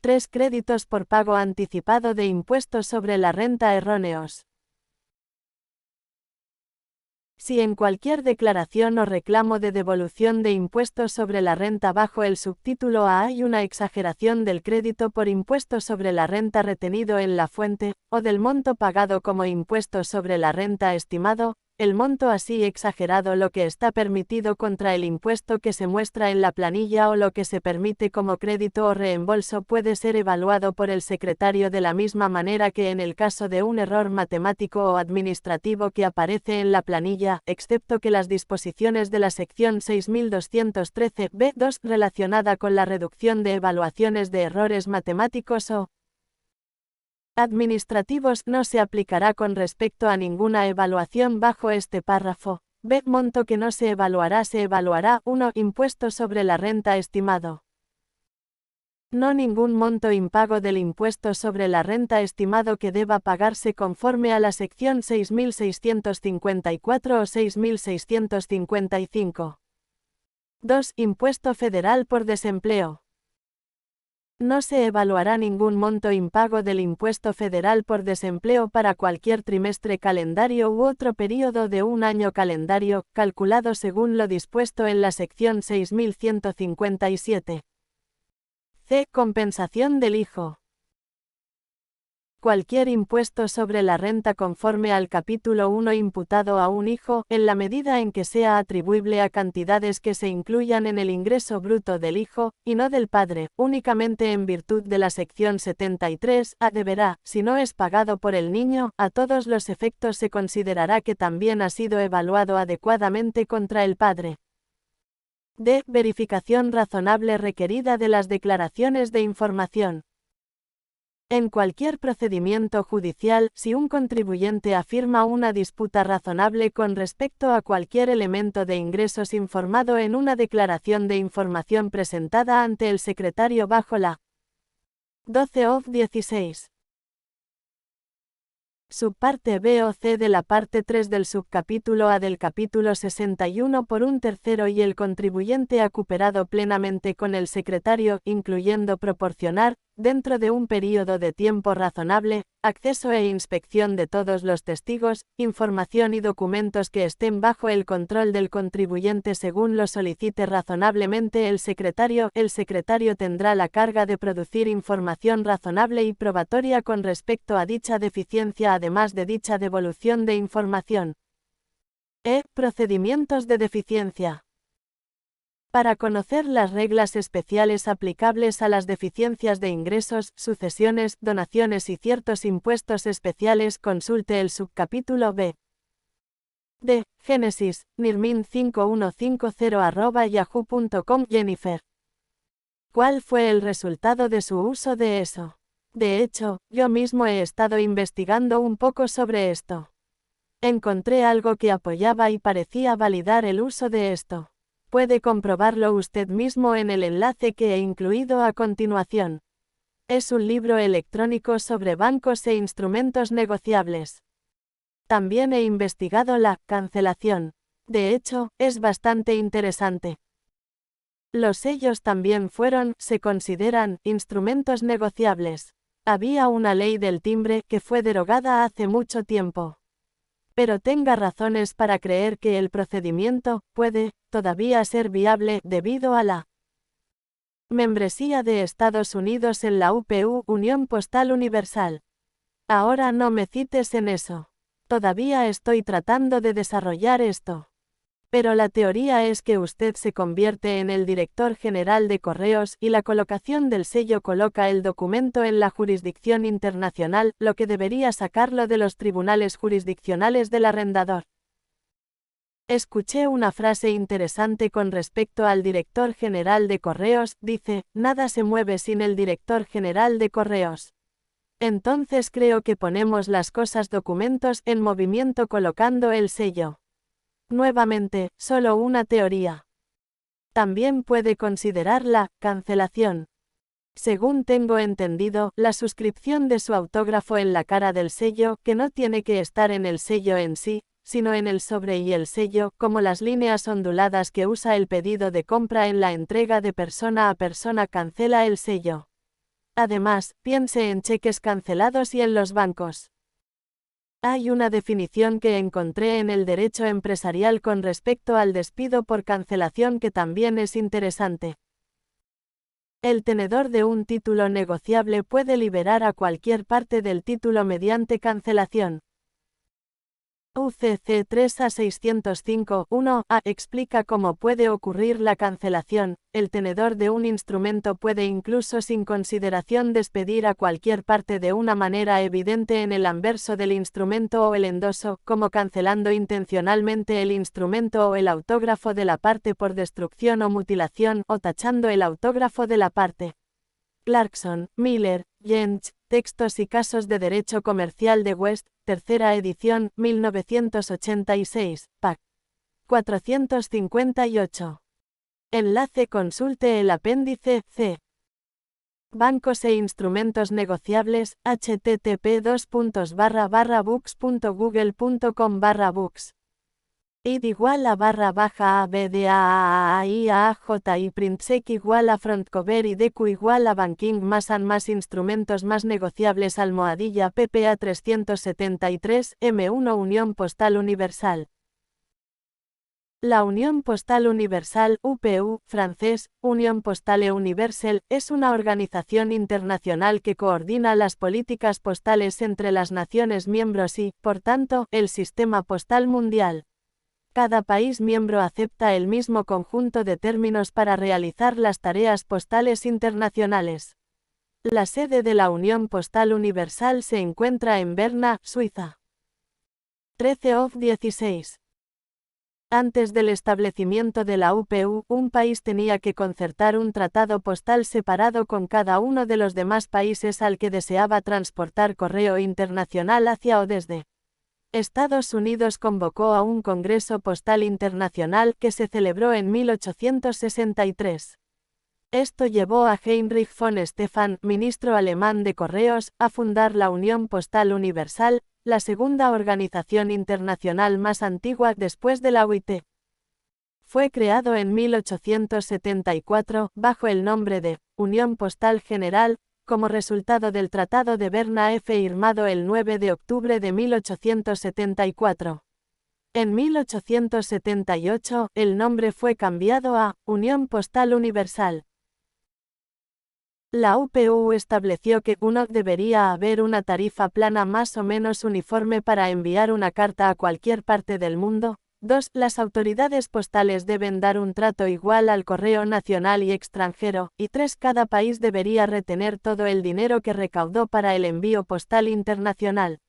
3. Créditos por pago anticipado de impuestos sobre la renta erróneos. Si en cualquier declaración o reclamo de devolución de impuestos sobre la renta bajo el subtítulo A hay una exageración del crédito por impuesto sobre la renta retenido en la fuente, o del monto pagado como impuesto sobre la renta estimado, el monto así exagerado lo que está permitido contra el impuesto que se muestra en la planilla o lo que se permite como crédito o reembolso puede ser evaluado por el secretario de la misma manera que en el caso de un error matemático o administrativo que aparece en la planilla, excepto que las disposiciones de la sección 6213 B2 relacionada con la reducción de evaluaciones de errores matemáticos o administrativos no se aplicará con respecto a ninguna evaluación bajo este párrafo. B. Monto que no se evaluará 1. Impuesto sobre la renta estimado. No ningún monto impago del impuesto sobre la renta estimado que deba pagarse conforme a la sección 6654 o 6655. 2. Impuesto federal por desempleo. No se evaluará ningún monto impago del impuesto federal por desempleo para cualquier trimestre calendario u otro período de un año calendario, calculado según lo dispuesto en la sección 6157. C. Compensación del hijo. Cualquier impuesto sobre la renta conforme al capítulo 1 imputado a un hijo, en la medida en que sea atribuible a cantidades que se incluyan en el ingreso bruto del hijo, y no del padre, únicamente en virtud de la sección 73A deberá, si no es pagado por el niño, a todos los efectos se considerará que también ha sido evaluado adecuadamente contra el padre. D. Verificación razonable requerida de las declaraciones de información. En cualquier procedimiento judicial, si un contribuyente afirma una disputa razonable con respecto a cualquier elemento de ingresos informado en una declaración de información presentada ante el secretario bajo la 12 of 16. Subparte B o C de la parte 3 del subcapítulo A del capítulo 61 por un tercero y el contribuyente ha cooperado plenamente con el secretario, incluyendo proporcionar, dentro de un período de tiempo razonable, acceso e inspección de todos los testigos, información y documentos que estén bajo el control del contribuyente según lo solicite razonablemente el secretario tendrá la carga de producir información razonable y probatoria con respecto a dicha deficiencia además de dicha devolución de información. Procedimientos de deficiencia. Para conocer las reglas especiales aplicables a las deficiencias de ingresos, sucesiones, donaciones y ciertos impuestos especiales, consulte el subcapítulo B. D. Génesis, nirmin5150@yahoo.com. Jennifer. ¿Cuál fue el resultado de su uso de eso? De hecho, yo mismo he estado investigando un poco sobre esto. Encontré algo que apoyaba y parecía validar el uso de esto. Puede comprobarlo usted mismo en el enlace que he incluido a continuación. Es un libro electrónico sobre bancos e instrumentos negociables. También he investigado la cancelación. De hecho, es bastante interesante. Los sellos también se consideran, instrumentos negociables. Había una ley del timbre que fue derogada hace mucho tiempo. Pero tenga razones para creer que el procedimiento puede todavía ser viable debido a la membresía de Estados Unidos en la UPU, Unión Postal Universal. Ahora no me cites en eso. Todavía estoy tratando de desarrollar esto. Pero la teoría es que usted se convierte en el director general de correos y la colocación del sello coloca el documento en la jurisdicción internacional, lo que debería sacarlo de los tribunales jurisdiccionales del arrendador. Escuché una frase interesante con respecto al director general de correos, dice, nada se mueve sin el director general de correos. Entonces creo que ponemos las cosas documentos en movimiento colocando el sello. Nuevamente, solo una teoría. También puede considerar la cancelación. Según tengo entendido, la suscripción de su autógrafo en la cara del sello, que no tiene que estar en el sello en sí, sino en el sobre y el sello, como las líneas onduladas que usa el pedido de compra en la entrega de persona a persona cancela el sello. Además, piense en cheques cancelados y en los bancos. Hay una definición que encontré en el derecho empresarial con respecto al despido por cancelación que también es interesante. El tenedor de un título negociable puede liberar a cualquier parte del título mediante cancelación. UCC 3A605-1A explica cómo puede ocurrir la cancelación. El tenedor de un instrumento puede incluso sin consideración despedir a cualquier parte de una manera evidente en el anverso del instrumento o el endoso, como cancelando intencionalmente el instrumento o el autógrafo de la parte por destrucción o mutilación, o tachando el autógrafo de la parte. Clarkson, Miller, Jentsch, Textos y casos de derecho comercial de West, tercera edición, 1986, pág. 458. Enlace Consulte el apéndice C. Bancos e instrumentos negociables, http://books.google.com/books. id igual a /abdaaai y printsec igual a frontcover y decu igual a banking más instrumentos más negociables _PPA 373 M1 Unión Postal Universal. La Unión Postal Universal, UPU, francés, Union Postale Universelle, es una organización internacional que coordina las políticas postales entre las naciones miembros y, por tanto, el sistema postal mundial. Cada país miembro acepta el mismo conjunto de términos para realizar las tareas postales internacionales. La sede de la Unión Postal Universal se encuentra en Berna, Suiza. 13/16. Antes del establecimiento de la UPU, un país tenía que concertar un tratado postal separado con cada uno de los demás países al que deseaba transportar correo internacional hacia o desde. Estados Unidos convocó a un Congreso Postal Internacional que se celebró en 1863. Esto llevó a Heinrich von Stephan, ministro alemán de Correos, a fundar la Unión Postal Universal, la segunda organización internacional más antigua después de la OIT. Fue creado en 1874, bajo el nombre de Unión Postal General, como resultado del Tratado de Berna firmado el 9 de octubre de 1874. En 1878, el nombre fue cambiado a Unión Postal Universal. La UPU estableció que 1. Debería haber una tarifa plana más o menos uniforme para enviar una carta a cualquier parte del mundo. 2. Las autoridades postales deben dar un trato igual al correo nacional y extranjero. Y 3. Cada país debería retener todo el dinero que recaudó para el envío postal internacional.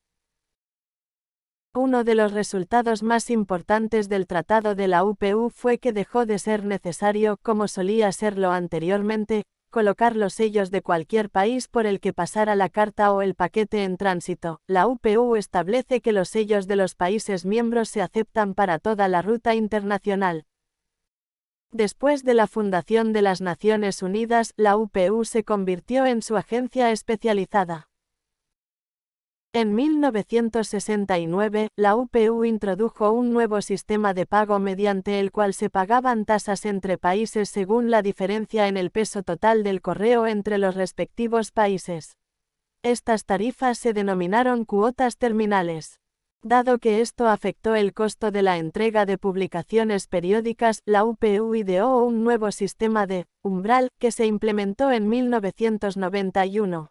Uno de los resultados más importantes del Tratado de la UPU fue que dejó de ser necesario, como solía serlo anteriormente, colocar los sellos de cualquier país por el que pasara la carta o el paquete en tránsito. La UPU establece que los sellos de los países miembros se aceptan para toda la ruta internacional. Después de la fundación de las Naciones Unidas, la UPU se convirtió en su agencia especializada. En 1969, la UPU introdujo un nuevo sistema de pago mediante el cual se pagaban tasas entre países según la diferencia en el peso total del correo entre los respectivos países. Estas tarifas se denominaron cuotas terminales. Dado que esto afectó el costo de la entrega de publicaciones periódicas, la UPU ideó un nuevo sistema de umbral que se implementó en 1991.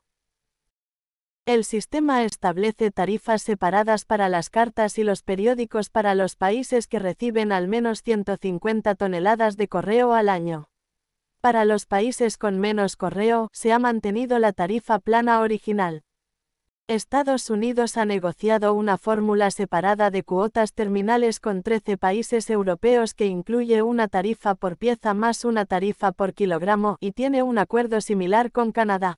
El sistema establece tarifas separadas para las cartas y los periódicos para los países que reciben al menos 150 toneladas de correo al año. Para los países con menos correo, se ha mantenido la tarifa plana original. Estados Unidos ha negociado una fórmula separada de cuotas terminales con 13 países europeos que incluye una tarifa por pieza más una tarifa por kilogramo y tiene un acuerdo similar con Canadá.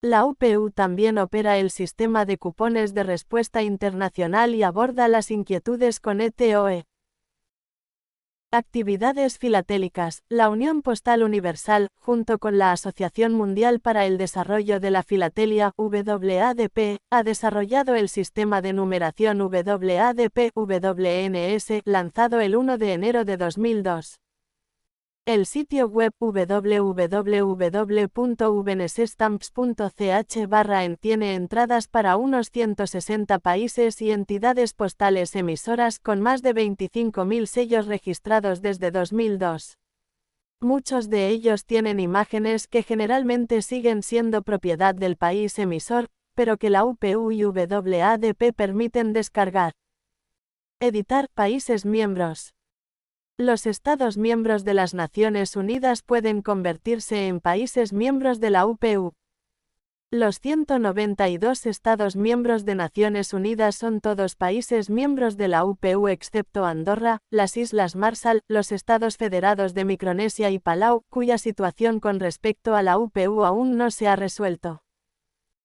La UPU también opera el sistema de cupones de respuesta internacional y aborda las inquietudes con ETOE. Actividades filatélicas. La Unión Postal Universal, junto con la Asociación Mundial para el Desarrollo de la Filatelia, WADP, ha desarrollado el sistema de numeración WADP-WNS, lanzado el 1 de enero de 2002. El sitio web www.vnsestamps.ch/en tiene entradas para unos 160 países y entidades postales emisoras con más de 25.000 sellos registrados desde 2002. Muchos de ellos tienen imágenes que generalmente siguen siendo propiedad del país emisor, pero que la UPU y WADP permiten descargar. Editar países miembros. Los Estados miembros de las Naciones Unidas pueden convertirse en países miembros de la UPU. Los 192 Estados miembros de Naciones Unidas son todos países miembros de la UPU excepto Andorra, las Islas Marshall, los Estados Federados de Micronesia y Palau, cuya situación con respecto a la UPU aún no se ha resuelto.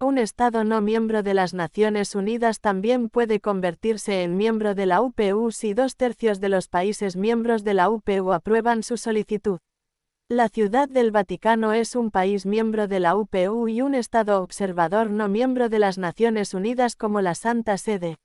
Un Estado no miembro de las Naciones Unidas también puede convertirse en miembro de la UPU si 2/3 de los países miembros de la UPU aprueban su solicitud. La Ciudad del Vaticano es un país miembro de la UPU y un Estado observador no miembro de las Naciones Unidas como la Santa Sede.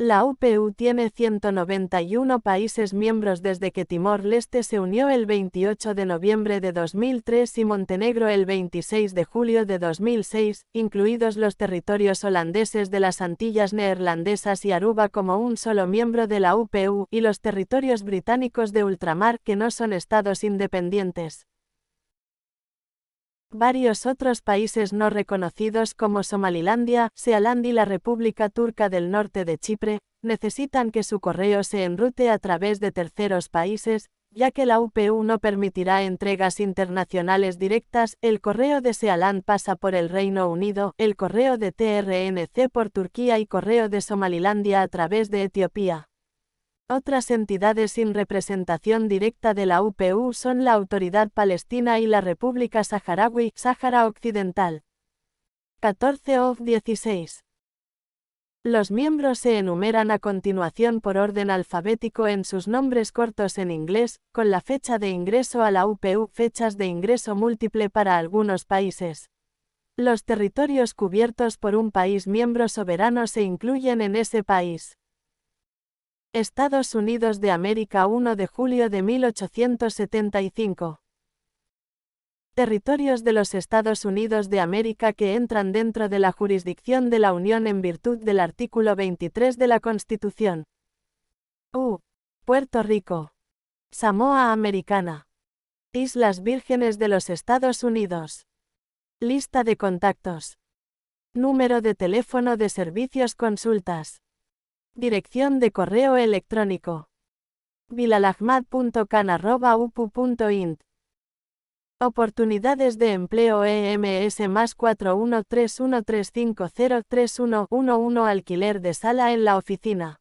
La UPU tiene 191 países miembros desde que Timor-Leste se unió el 28 de noviembre de 2003 y Montenegro el 26 de julio de 2006, incluidos los territorios holandeses de las Antillas Neerlandesas y Aruba como un solo miembro de la UPU, y los territorios británicos de ultramar que no son estados independientes. Varios otros países no reconocidos como Somalilandia, Sealand y la República Turca del Norte de Chipre, necesitan que su correo se enrute a través de terceros países, ya que la UPU no permitirá entregas internacionales directas. El correo de Sealand pasa por el Reino Unido, el correo de TRNC por Turquía y correo de Somalilandia a través de Etiopía. Otras entidades sin representación directa de la UPU son la Autoridad Palestina y la República Saharaui, Sáhara Occidental. 14 of 16. Los miembros se enumeran a continuación por orden alfabético en sus nombres cortos en inglés, con la fecha de ingreso a la UPU, fechas de ingreso múltiple para algunos países. Los territorios cubiertos por un país miembro soberano se incluyen en ese país. Estados Unidos de América, 1 de julio de 1875. Territorios de los Estados Unidos de América que entran dentro de la jurisdicción de la Unión en virtud del artículo 23 de la Constitución. Puerto Rico. Samoa Americana. Islas Vírgenes de los Estados Unidos. Lista de contactos. Número de teléfono de servicios consultas. Dirección de correo electrónico. bilalahmad.can@upu.int. Oportunidades de empleo EMS +41 313503111 alquiler de sala en la oficina.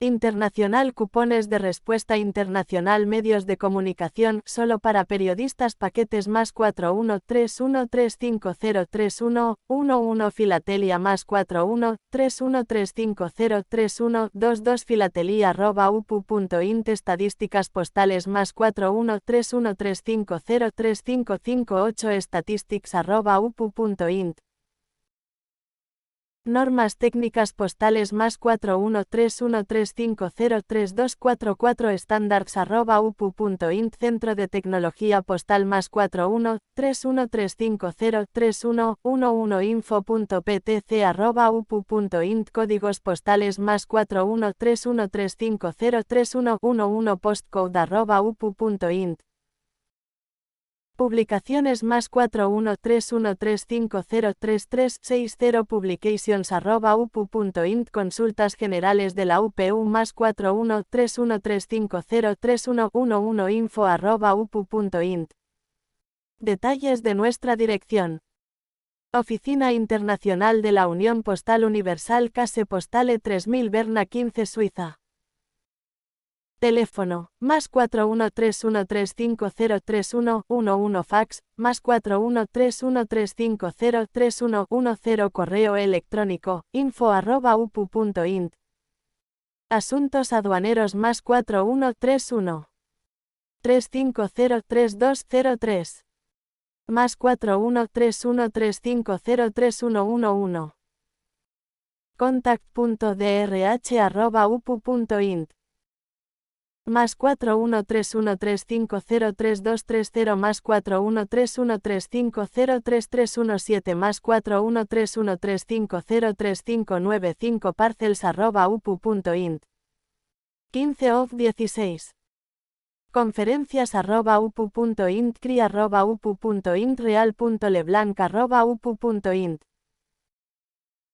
Internacional cupones de respuesta internacional medios de comunicación solo para periodistas paquetes +41 313503111 Filatelia +41 313503122 filatelia@upu.int Estadísticas postales +41 313503558 statistics@upu.int Normas técnicas postales +41 313503244 standards@upu.int Centro de Tecnología Postal +41 313503111 info.ptc@upu.int Códigos postales +41 313503111 postcode@upu.int Publicaciones +41 313503360 publications@upu.int Consultas generales de la UPU +41 313503111 info@upu.int Detalles de nuestra dirección. Oficina Internacional de la Unión Postal Universal Case Postale 3000 Berna 15 Suiza. Teléfono, +41 313503111 fax, +41 313503110 correo electrónico, info@upu.int Asuntos aduaneros +41 31 3503203 +41 313503111 contact.drh@upu.int +41 313503230 +41 313503317 +41 313503595 parcels@upu.int 15 of 16 Conferencias@upu.int cri@upu.int real.leblanc@upu.int